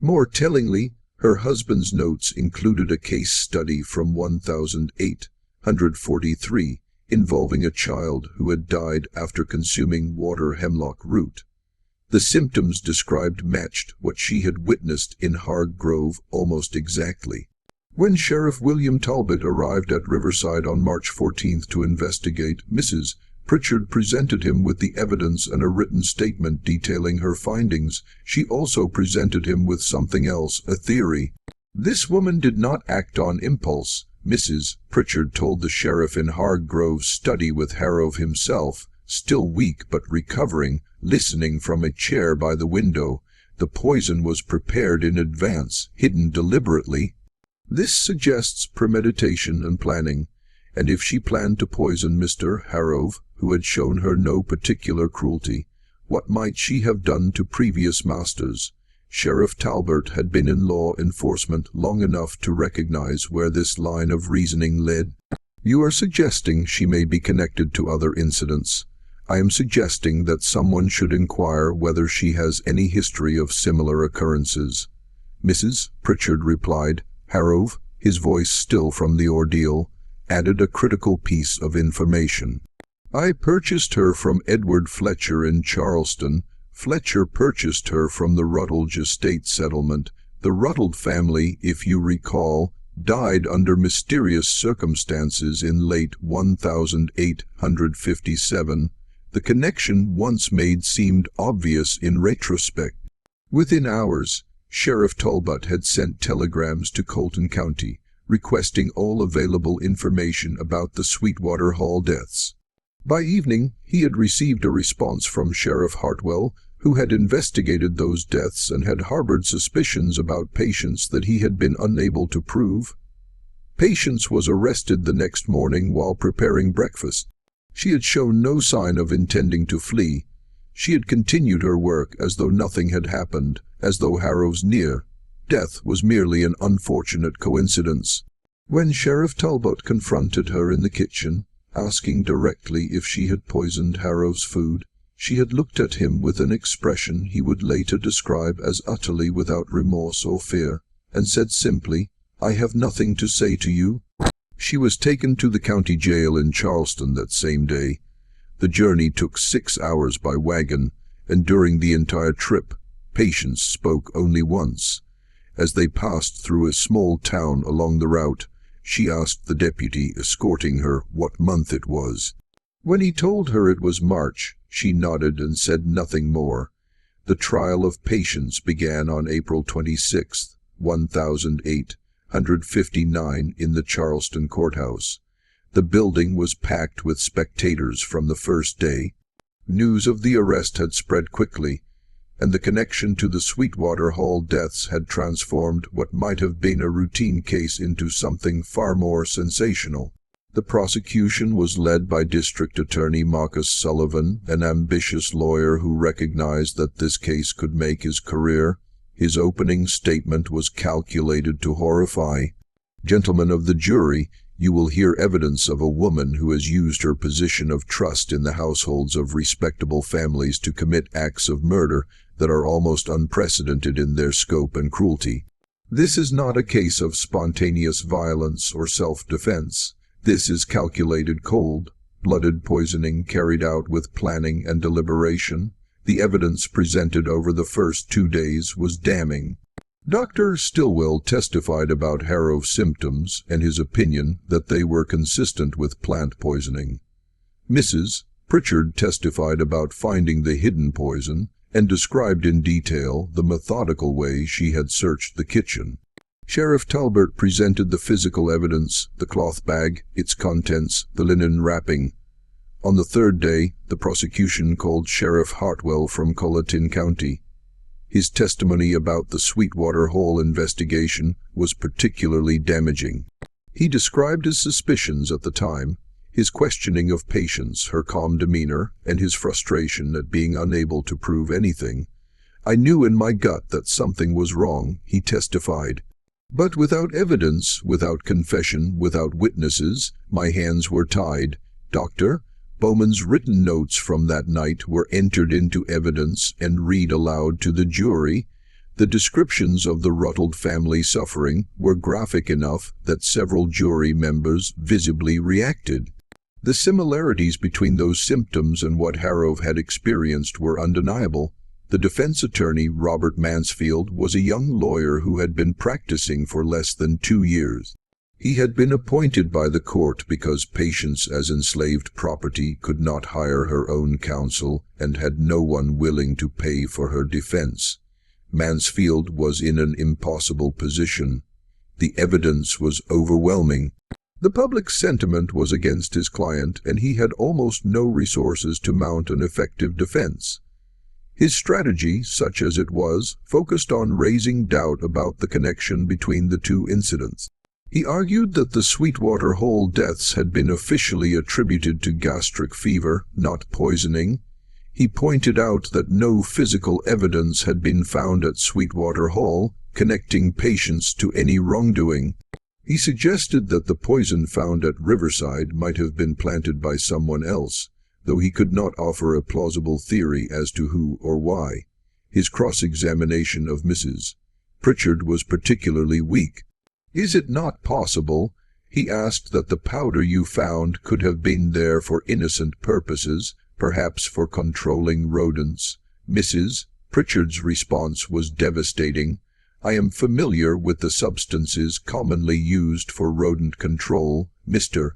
More tellingly, her husband's notes included a case study from 1843 involving a child who had died after consuming water hemlock root. The symptoms described matched what she had witnessed in Hargrove almost exactly. When Sheriff William Talbot arrived at Riverside on March 14th to investigate, Mrs. Pritchard presented him with the evidence and a written statement detailing her findings. She also presented him with something else, a theory. This woman did not act on impulse, Mrs. Pritchard told the sheriff in Hargrove's study with Harrow himself, still weak but recovering, listening from a chair by the window. The poison was prepared in advance, hidden deliberately. This suggests premeditation and planning, and if she planned to poison Mr. Harrow, who had shown her no particular cruelty, what might she have done to previous masters? Sheriff Talbot had been in law enforcement long enough to recognize where this line of reasoning led. You are suggesting she may be connected to other incidents. I am suggesting that someone should inquire whether she has any history of similar occurrences. Mrs. Pritchard replied. Harrow, his voice still from the ordeal, added a critical piece of information. I purchased her from Edward Fletcher in Charleston. Fletcher purchased her from the Rutledge estate settlement. The Rutledge family, if you recall, died under mysterious circumstances in late 1857. The connection once made seemed obvious in retrospect. Within hours, Sheriff Talbot had sent telegrams to Colleton County, requesting all available information about the Sweetwater Hall deaths. By evening, he had received a response from Sheriff Hartwell, who had investigated those deaths and had harbored suspicions about Patience that he had been unable to prove. Patience was arrested the next morning while preparing breakfast. She had shown no sign of intending to flee. She had continued her work as though nothing had happened, as though Harrow's near death was merely an unfortunate coincidence. When Sheriff Talbot confronted her in the kitchen, asking directly if she had poisoned Harrow's food, she had looked at him with an expression he would later describe as utterly without remorse or fear, and said simply, I have nothing to say to you. She was taken to the county jail in Charleston that same day. The journey took 6 hours by wagon, and during the entire trip, Patience spoke only once. As they passed through a small town along the route, she asked the deputy escorting her what month it was. When he told her it was March, she nodded and said nothing more. The trial of Patience began on April 26, 1859 in the Charleston courthouse. The building was packed with spectators from the first day. News of the arrest had spread quickly, and the connection to the Sweetwater Hall deaths had transformed what might have been a routine case into something far more sensational. The prosecution was led by District Attorney Marcus Sullivan, an ambitious lawyer who recognized that this case could make his career. His opening statement was calculated to horrify. Gentlemen of the jury, you will hear evidence of a woman who has used her position of trust in the households of respectable families to commit acts of murder that are almost unprecedented in their scope and cruelty. This is not a case of spontaneous violence or self-defense. This is calculated cold-blooded poisoning carried out with planning and deliberation. The evidence presented over the first 2 days was damning. Dr. Stillwell testified about Harrow's symptoms and his opinion that they were consistent with plant poisoning. Mrs. Pritchard testified about finding the hidden poison and described in detail the methodical way she had searched the kitchen. Sheriff Talbot presented the physical evidence, the cloth bag, its contents, the linen wrapping. On the third day, the prosecution called Sheriff Hartwell from Colleton County. His testimony about the Sweetwater Hall investigation was particularly damaging. He described his suspicions at the time, his questioning of Patience, her calm demeanor, and his frustration at being unable to prove anything. I knew in my gut that something was wrong, he testified. But without evidence, without confession, without witnesses, my hands were tied. Dr. Bowman's written notes from that night were entered into evidence and read aloud to the jury. The descriptions of the Rutledge family suffering were graphic enough that several jury members visibly reacted. The similarities between those symptoms and what Harrow had experienced were undeniable. The defense attorney, Robert Mansfield, was a young lawyer who had been practicing for less than 2 years. He had been appointed by the court because Patience as enslaved property could not hire her own counsel and had no one willing to pay for her defense. Mansfield was in an impossible position. The evidence was overwhelming. The public sentiment was against his client, and he had almost no resources to mount an effective defense. His strategy, such as it was, focused on raising doubt about the connection between the two incidents. He argued that the Sweetwater Hall deaths had been officially attributed to gastric fever, not poisoning. He pointed out that no physical evidence had been found at Sweetwater Hall connecting patients to any wrongdoing. He suggested that the poison found at Riverside might have been planted by someone else, though he could not offer a plausible theory as to who or why. His cross-examination of Mrs. Pritchard was particularly weak. "Is it not possible," he asked, "that the powder you found could have been there for innocent purposes, perhaps for controlling rodents?" Mrs. Pritchard's response was devastating. "I am familiar with the substances commonly used for rodent control, Mr.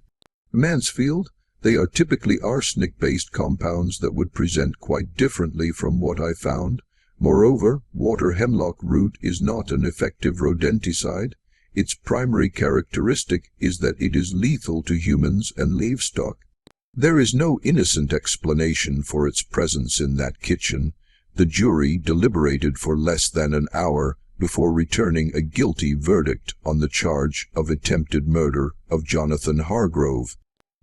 Mansfield. They are typically arsenic-based compounds that would present quite differently from what I found. Moreover, water hemlock root is not an effective rodenticide. Its primary characteristic is that it is lethal to humans and livestock. There is no innocent explanation for its presence in that kitchen." The jury deliberated for less than an hour before returning a guilty verdict on the charge of attempted murder of Jonathan Hargrove.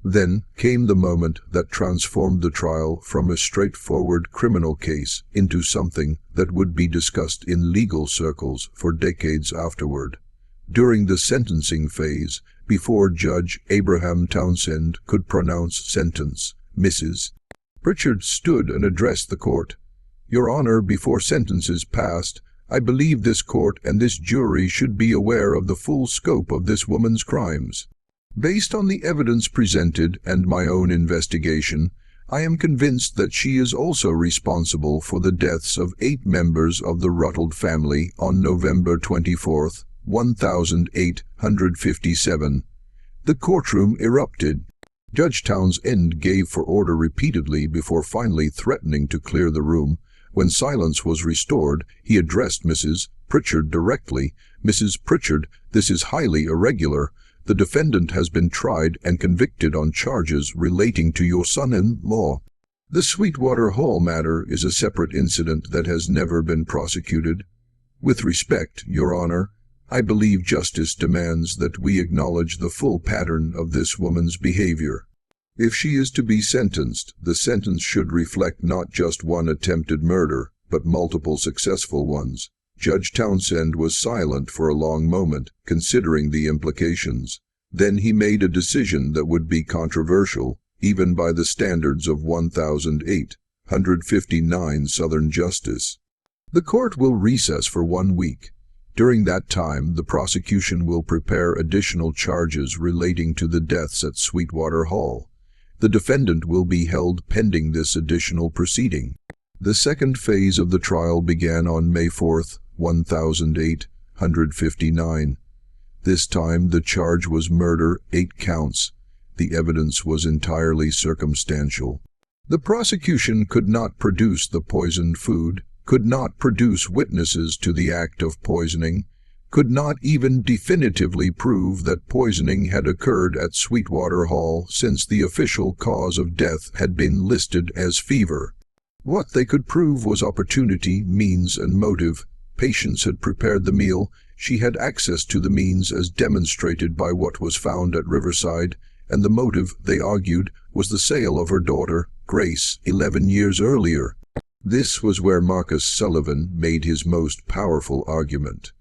Then came the moment that transformed the trial from a straightforward criminal case into something that would be discussed in legal circles for decades afterward. During the sentencing phase, before Judge Abraham Townsend could pronounce sentence, Mrs. Pritchard stood and addressed the court. "Your Honor, before sentence is passed, I believe this court and this jury should be aware of the full scope of this woman's crimes. Based on the evidence presented and my own investigation, I am convinced that she is also responsible for the deaths of 8 members of the Ruttled family on November 24, 1857. The courtroom erupted. Judge Townsend gave for order repeatedly before finally threatening to clear the room. When silence was restored, he addressed Mrs. Pritchard directly. "Mrs. Pritchard, this is highly irregular. The defendant has been tried and convicted on charges relating to your son-in-law. The Sweetwater Hall matter is a separate incident that has never been prosecuted. With respect, Your Honor, I believe justice demands that we acknowledge the full pattern of this woman's behavior. If she is to be sentenced, the sentence should reflect not just one attempted murder, but multiple successful ones." Judge Townsend was silent for a long moment, considering the implications. Then he made a decision that would be controversial, even by the standards of 1859 Southern justice. "The court will recess for 1 week. During that time, the prosecution will prepare additional charges relating to the deaths at Sweetwater Hall. The defendant will be held pending this additional proceeding." The second phase of the trial began on May 4, 1859. This time the charge was murder, 8 counts. The evidence was entirely circumstantial. The prosecution could not produce the poisoned food, could not produce witnesses to the act of poisoning, could not even definitively prove that poisoning had occurred at Sweetwater Hall since the official cause of death had been listed as fever. What they could prove was opportunity, means, and motive. Patience had prepared the meal. She had access to the means as demonstrated by what was found at Riverside, and the motive, they argued, was the sale of her daughter, Grace, 11 years earlier. This was where Marcus Sullivan made his most powerful argument.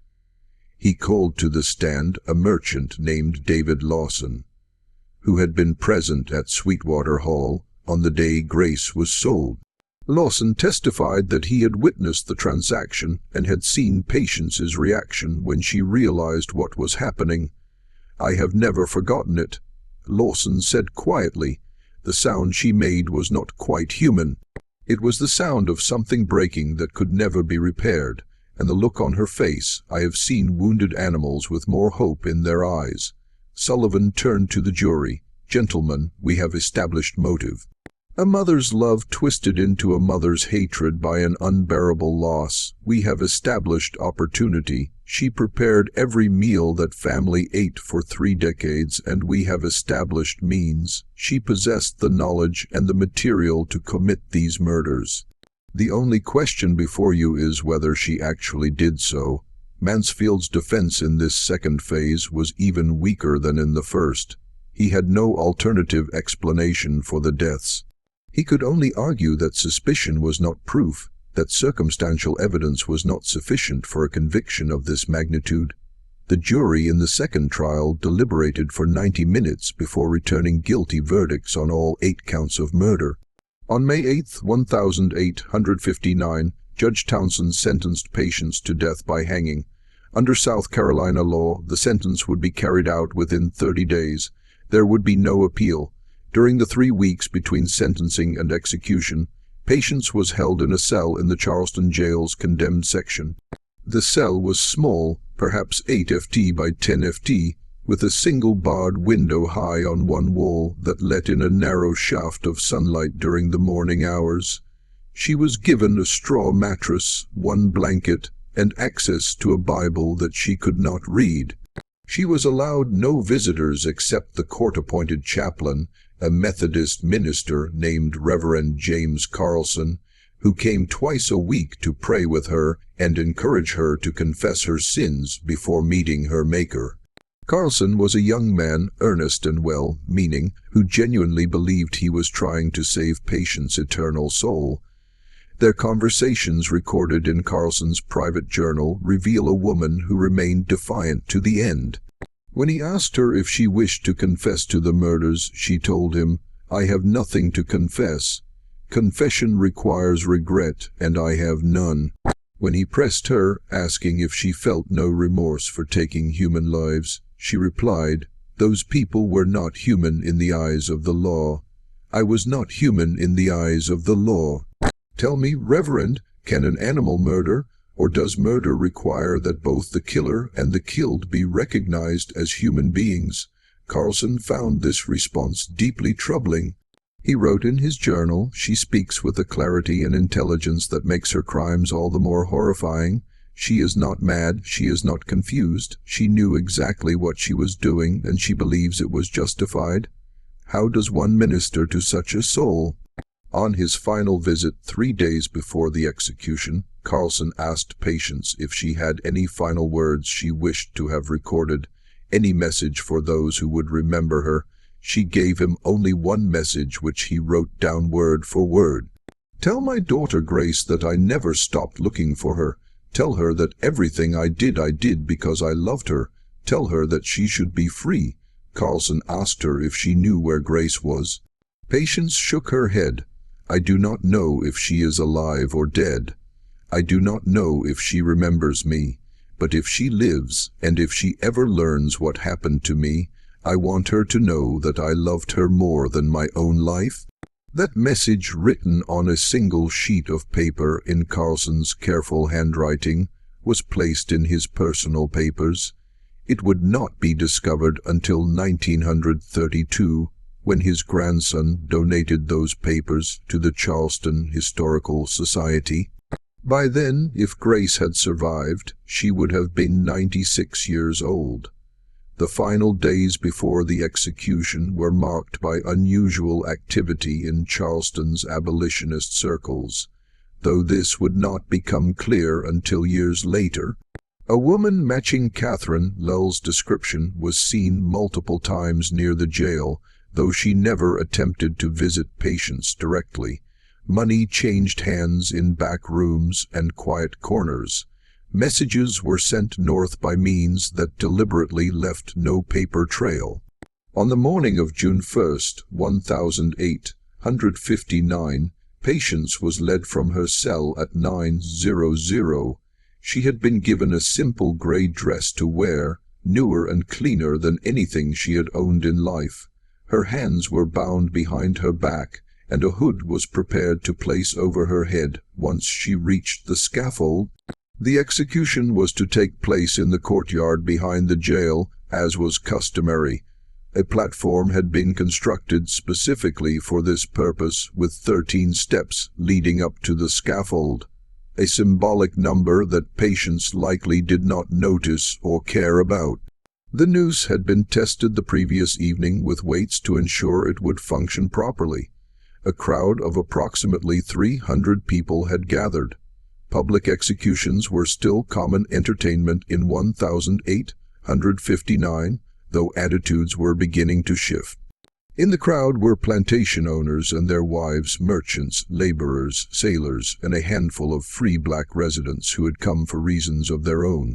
He called to the stand a merchant named David Lawson, who had been present at Sweetwater Hall on the day Grace was sold. Lawson testified that he had witnessed the transaction and had seen Patience's reaction when she realized what was happening. "I have never forgotten it," Lawson said quietly. "The sound she made was not quite human. It was the sound of something breaking that could never be repaired, and the look on her face. I have seen wounded animals with more hope in their eyes." Sullivan turned to the jury. "Gentlemen, we have established motive. A mother's love twisted into a mother's hatred by an unbearable loss. We have established opportunity. She prepared every meal that family ate for 3 decades, and we have established means. She possessed the knowledge and the material to commit these murders. The only question before you is whether she actually did so." Mansfield's defense in this second phase was even weaker than in the first. He had no alternative explanation for the deaths. He could only argue that suspicion was not proof, that circumstantial evidence was not sufficient for a conviction of this magnitude. The jury in the second trial deliberated for 90 minutes before returning guilty verdicts on all 8 counts of murder. On May 8, 1859, Judge Townsend sentenced Patience to death by hanging. Under South Carolina law, the sentence would be carried out within 30 days. There would be no appeal. During the 3 weeks between sentencing and execution, Patience was held in a cell in the Charleston jail's condemned section. The cell was small, perhaps 8 ft by 10 ft, with a single barred window high on one wall that let in a narrow shaft of sunlight during the morning hours. She was given a straw mattress, 1 blanket, and access to a Bible that she could not read. She was allowed no visitors except the court-appointed chaplain, a Methodist minister named Reverend James Carlson, who came twice a week to pray with her and encourage her to confess her sins before meeting her Maker. Carlson was a young man, earnest and well-meaning, who genuinely believed he was trying to save Patience's eternal soul. Their conversations recorded in Carlson's private journal reveal a woman who remained defiant to the end. When he asked her if she wished to confess to the murders, she told him, "I have nothing to confess. Confession requires regret, and I have none." When he pressed her, asking if she felt no remorse for taking human lives, she replied, "Those people were not human in the eyes of the law. I was not human in the eyes of the law." "Tell me, Reverend, can an animal murder, or does murder require that both the killer and the killed be recognized as human beings?" Carlson found this response deeply troubling. He wrote in his journal, "She speaks with a clarity and intelligence that makes her crimes all the more horrifying. She is not mad, she is not confused. She knew exactly what she was doing, and she believes it was justified. How does one minister to such a soul?" On his final visit 3 days before the execution, Carlson asked Patience if she had any final words she wished to have recorded, any message for those who would remember her. She gave him only one message, which he wrote down word for word. "Tell my daughter Grace that I never stopped looking for her. Tell her that everything I did because I loved her. Tell her that she should be free." Carlson asked her if she knew where Grace was. Patience shook her head. "I do not know if she is alive or dead. I do not know if she remembers me. But if she lives, and if she ever learns what happened to me, I want her to know that I loved her more than my own life." That message, written on a single sheet of paper in Carlson's careful handwriting, was placed in his personal papers. It would not be discovered until 1932, when his grandson donated those papers to the Charleston Historical Society. By then, if Grace had survived, she would have been 96 years old. The final days before the execution were marked by unusual activity in Charleston's abolitionist circles, though this would not become clear until years later. A woman matching Catherine Lull's description was seen multiple times near the jail, though she never attempted to visit Patience directly. Money changed hands in back rooms and quiet corners. Messages were sent north by means that deliberately left no paper trail. On the morning of June 1, 1859, Patience was led from her cell at 9:00. She had been given a simple gray dress to wear, newer and cleaner than anything she had owned in life. Her hands were bound behind her back, and a hood was prepared to place over her head once she reached the scaffold. The execution was to take place in the courtyard behind the jail, as was customary. A platform had been constructed specifically for this purpose, with 13 steps leading up to the scaffold, a symbolic number that Patience likely did not notice or care about. The noose had been tested the previous evening with weights to ensure it would function properly. A crowd of approximately 300 people had gathered. Public executions were still common entertainment in 1859, though attitudes were beginning to shift. In the crowd were plantation owners and their wives, merchants, laborers, sailors, and a handful of free black residents who had come for reasons of their own.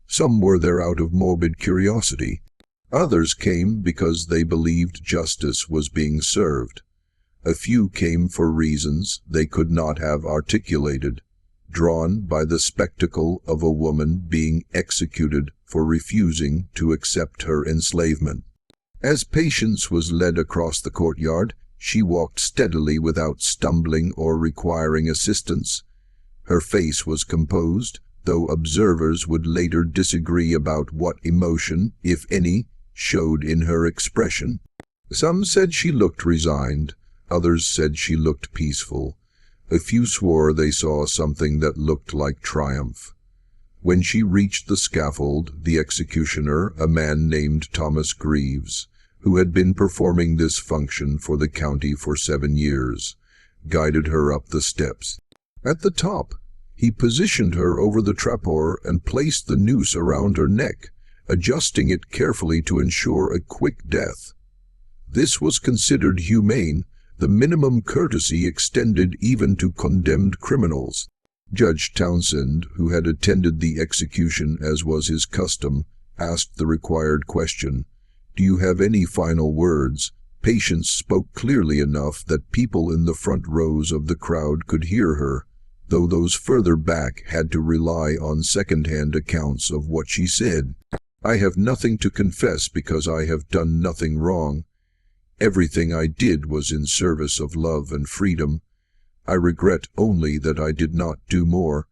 Some were there out of morbid curiosity. Others came because they believed justice was being served. A few came for reasons they could not have articulated, drawn by the spectacle of a woman being executed for refusing to accept her enslavement. As Patience was led across the courtyard, she walked steadily without stumbling or requiring assistance. Her face was composed, though observers would later disagree about what emotion, if any, showed in her expression. Some said she looked resigned, others said she looked peaceful. A few swore they saw something that looked like triumph. When she reached the scaffold, the executioner, a man named Thomas Greaves, who had been performing this function for the county for 7 years, guided her up the steps. At the top, he positioned her over the trapdoor and placed the noose around her neck, adjusting it carefully to ensure a quick death. This was considered humane, the minimum courtesy extended even to condemned criminals. Judge Townsend, who had attended the execution as was his custom, asked the required question, "Do you have any final words?" Patience spoke clearly enough that people in the front rows of the crowd could hear her, though those further back had to rely on second-hand accounts of what she said. "I have nothing to confess because I have done nothing wrong. Everything I did was in service of love and freedom. I regret only that I did not do more."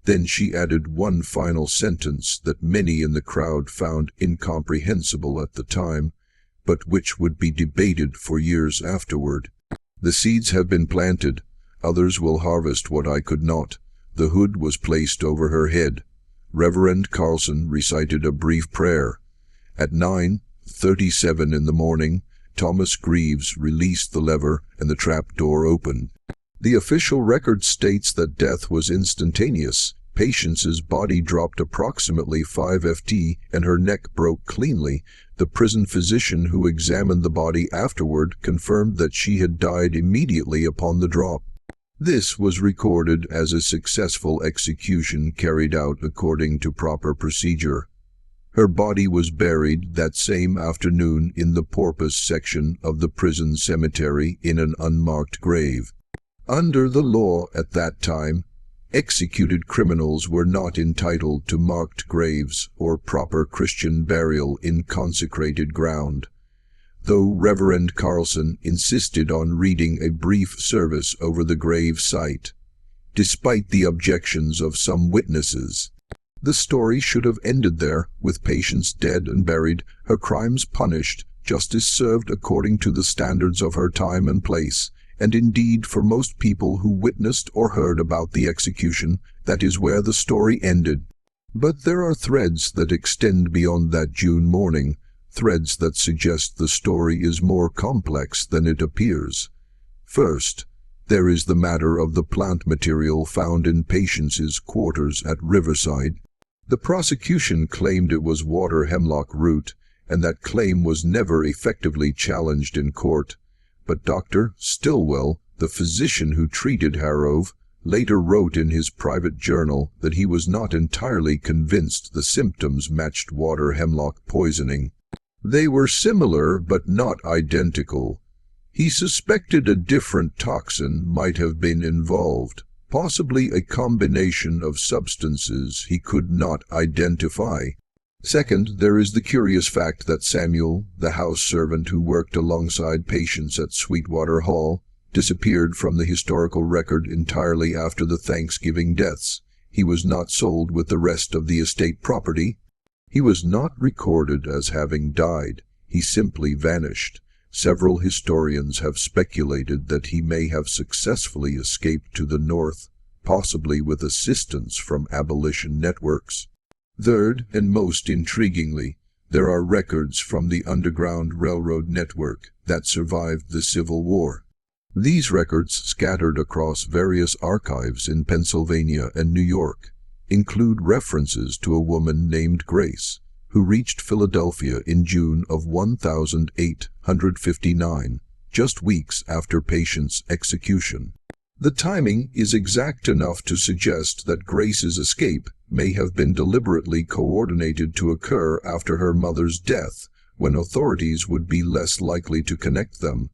Then she added one final sentence that many in the crowd found incomprehensible at the time, but which would be debated for years afterward. "The seeds have been planted. Others will harvest what I could not." The hood was placed over her head. Reverend Carlson recited a brief prayer. At 9:37 in the morning, Thomas Greaves released the lever and the trap door opened. The official record states that death was instantaneous. Patience's body dropped approximately 5 ft and her neck broke cleanly. The prison physician who examined the body afterward confirmed that she had died immediately upon the drop. This was recorded as a successful execution carried out according to proper procedure. Her body was buried that same afternoon in the porpoise section of the prison cemetery in an unmarked grave. Under the law at that time, executed criminals were not entitled to marked graves or proper Christian burial in consecrated ground, though Reverend Carlson insisted on reading a brief service over the grave site, despite the objections of some witnesses. The story should have ended there, with Patience dead and buried, her crimes punished, justice served according to the standards of her time and place. And indeed, for most people who witnessed or heard about the execution, that is where the story ended. But there are threads that extend beyond that June morning, threads that suggest the story is more complex than it appears. First, there is the matter of the plant material found in Patience's quarters at Riverside. The prosecution claimed it was water hemlock root, and that claim was never effectively challenged in court. But Dr. Stillwell, the physician who treated Harrove, later wrote in his private journal that he was not entirely convinced the symptoms matched water hemlock poisoning. They were similar but not identical. He suspected a different toxin might have been involved, possibly a combination of substances he could not identify. Second, there is the curious fact that Samuel, the house servant who worked alongside Patience at Sweetwater Hall, disappeared from the historical record entirely after the Thanksgiving deaths. He was not sold with the rest of the estate property. He was not recorded as having died. He simply vanished. Several historians have speculated that he may have successfully escaped to the north, possibly with assistance from abolition networks. Third, and most intriguingly, there are records from the Underground Railroad network that survived the Civil War. These records, scattered across various archives in Pennsylvania and New York, include references to a woman named Grace, who reached Philadelphia in June of 1859, just weeks after Patience' execution. The timing is exact enough to suggest that Grace's escape may have been deliberately coordinated to occur after her mother's death, when authorities would be less likely to connect them.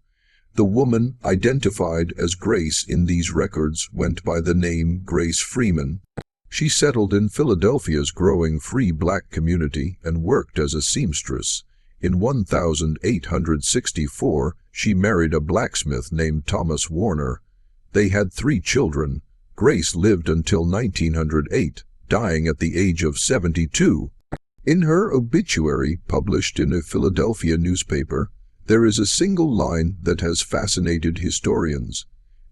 The woman identified as Grace in these records went by the name Grace Freeman. She settled in Philadelphia's growing free black community and worked as a seamstress. In 1864, she married a blacksmith named Thomas Warner. They had 3 children. Grace lived until 1908, dying at the age of 72. In her obituary, published in a Philadelphia newspaper, there is a single line that has fascinated historians.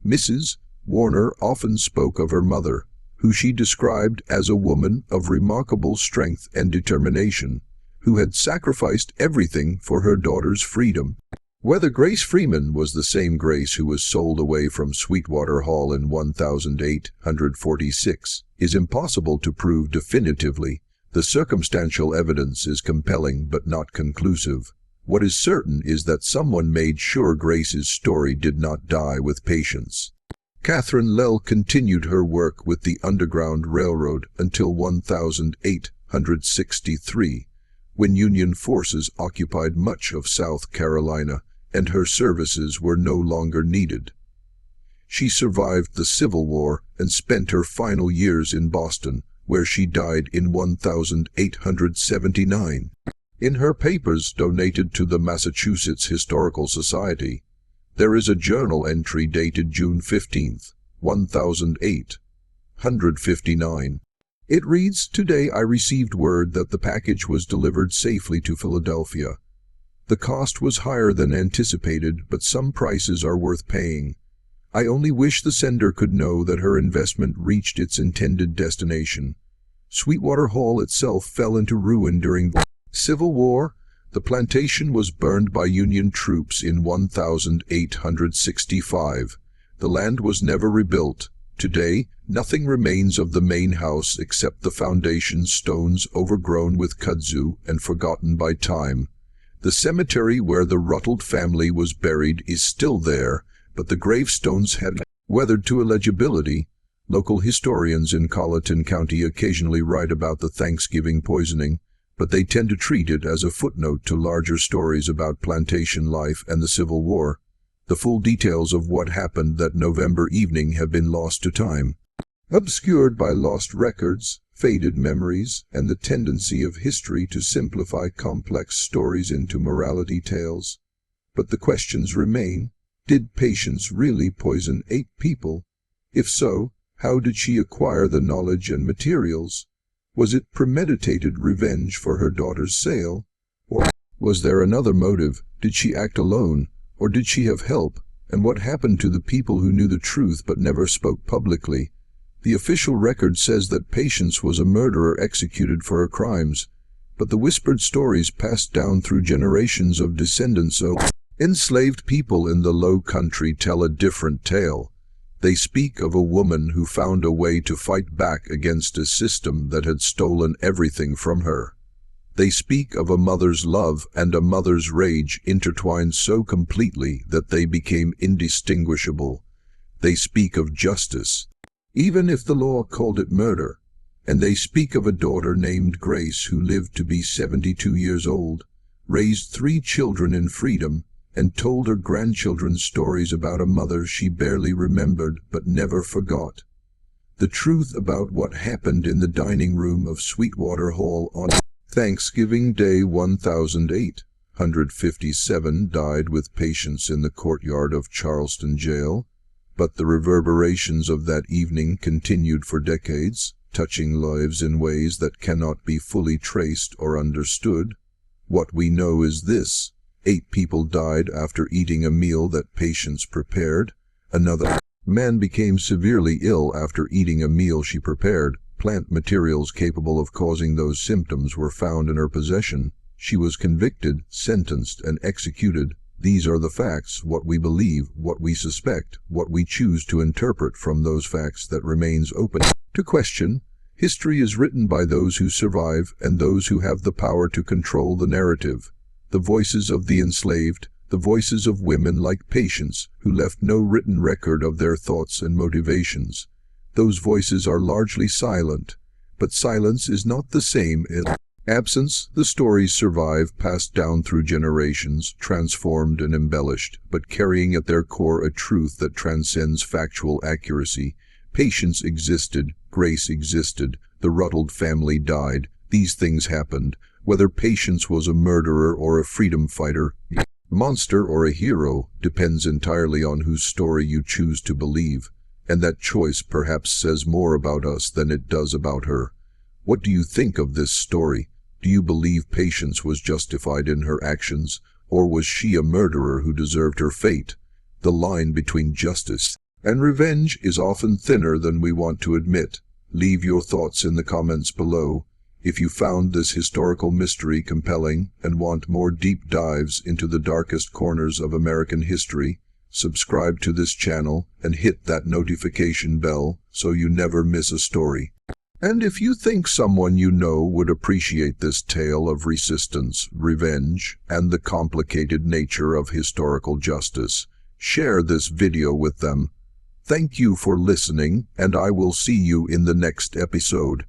Mrs. Warner often spoke of her mother, who she described as a woman of remarkable strength and determination, who had sacrificed everything for her daughter's freedom. Whether Grace Freeman was the same Grace who was sold away from Sweetwater Hall in 1846 is impossible to prove definitively. The circumstantial evidence is compelling but not conclusive. What is certain is that someone made sure Grace's story did not die with Patience. Catherine Lell continued her work with the Underground Railroad until 1863, when Union forces occupied much of South Carolina and her services were no longer needed. She survived the Civil War and spent her final years in Boston, where she died in 1879. In her papers donated to the Massachusetts Historical Society, there is a journal entry dated June 15, 1859. It reads, "Today I received word that the package was delivered safely to Philadelphia. The cost was higher than anticipated, but some prices are worth paying. I only wish the sender could know that her investment reached its intended destination. Sweetwater Hall itself fell into ruin during the Civil War. The plantation was burned by Union troops in 1865. The land was never rebuilt. Today, nothing remains of the main house except the foundation stones overgrown with kudzu and forgotten by time. The cemetery where the Ruttled family was buried is still there, but the gravestones had weathered to illegibility. Local historians in Colleton County occasionally write about the Thanksgiving poisoning, but they tend to treat it as a footnote to larger stories about plantation life and the Civil War. The full details of what happened that November evening have been lost to time, obscured by lost records, faded memories, and the tendency of history to simplify complex stories into morality tales. But the questions remain. Did Patience really poison 8 people? If so, how did she acquire the knowledge and materials? Was it premeditated revenge for her daughter's sale? Or was there another motive? Did she act alone? Or did she have help? And what happened to the people who knew the truth but never spoke publicly? The official record says that Patience was a murderer executed for her crimes, but the whispered stories passed down through generations of descendants of enslaved people in the Low Country tell a different tale. They speak of a woman who found a way to fight back against a system that had stolen everything from her. They speak of a mother's love and a mother's rage intertwined so completely that they became indistinguishable. They speak of justice, even if the law called it murder. And they speak of a daughter named Grace who lived to be 72 years old, raised 3 children in freedom, and told her grandchildren stories about a mother she barely remembered but never forgot. The truth about what happened in the dining room of Sweetwater Hall on Thanksgiving Day 1857 died with Patience in the courtyard of Charleston Jail, but the reverberations of that evening continued for decades, touching lives in ways that cannot be fully traced or understood. What we know is this: 8 people died after eating a meal that Patience prepared. Another man became severely ill after eating a meal she prepared. Plant materials capable of causing those symptoms were found in her possession. She was convicted, sentenced, and executed. These are the facts, what we believe, what we suspect, what we choose to interpret from those facts that remains open to question. History is written by those who survive and those who have the power to control the narrative. The voices of the enslaved, the voices of women like Patience, who left no written record of their thoughts and motivations. Those voices are largely silent, but silence is not the same as absence. The stories survive, passed down through generations, transformed and embellished, but carrying at their core a truth that transcends factual accuracy. Patience existed, grace existed, the Ruddled family died. These things happened. Whether Patience was a murderer or a freedom fighter, a monster or a hero, depends entirely on whose story you choose to believe. And that choice perhaps says more about us than it does about her. What do you think of this story? Do you believe Patience was justified in her actions, or was she a murderer who deserved her fate? The line between justice and revenge is often thinner than we want to admit. Leave your thoughts in the comments below. If you found this historical mystery compelling and want more deep dives into the darkest corners of American history, subscribe to this channel and hit that notification bell so you never miss a story. And if you think someone you know would appreciate this tale of resistance, revenge, and the complicated nature of historical justice, share this video with them. Thank you for listening, and I will see you in the next episode.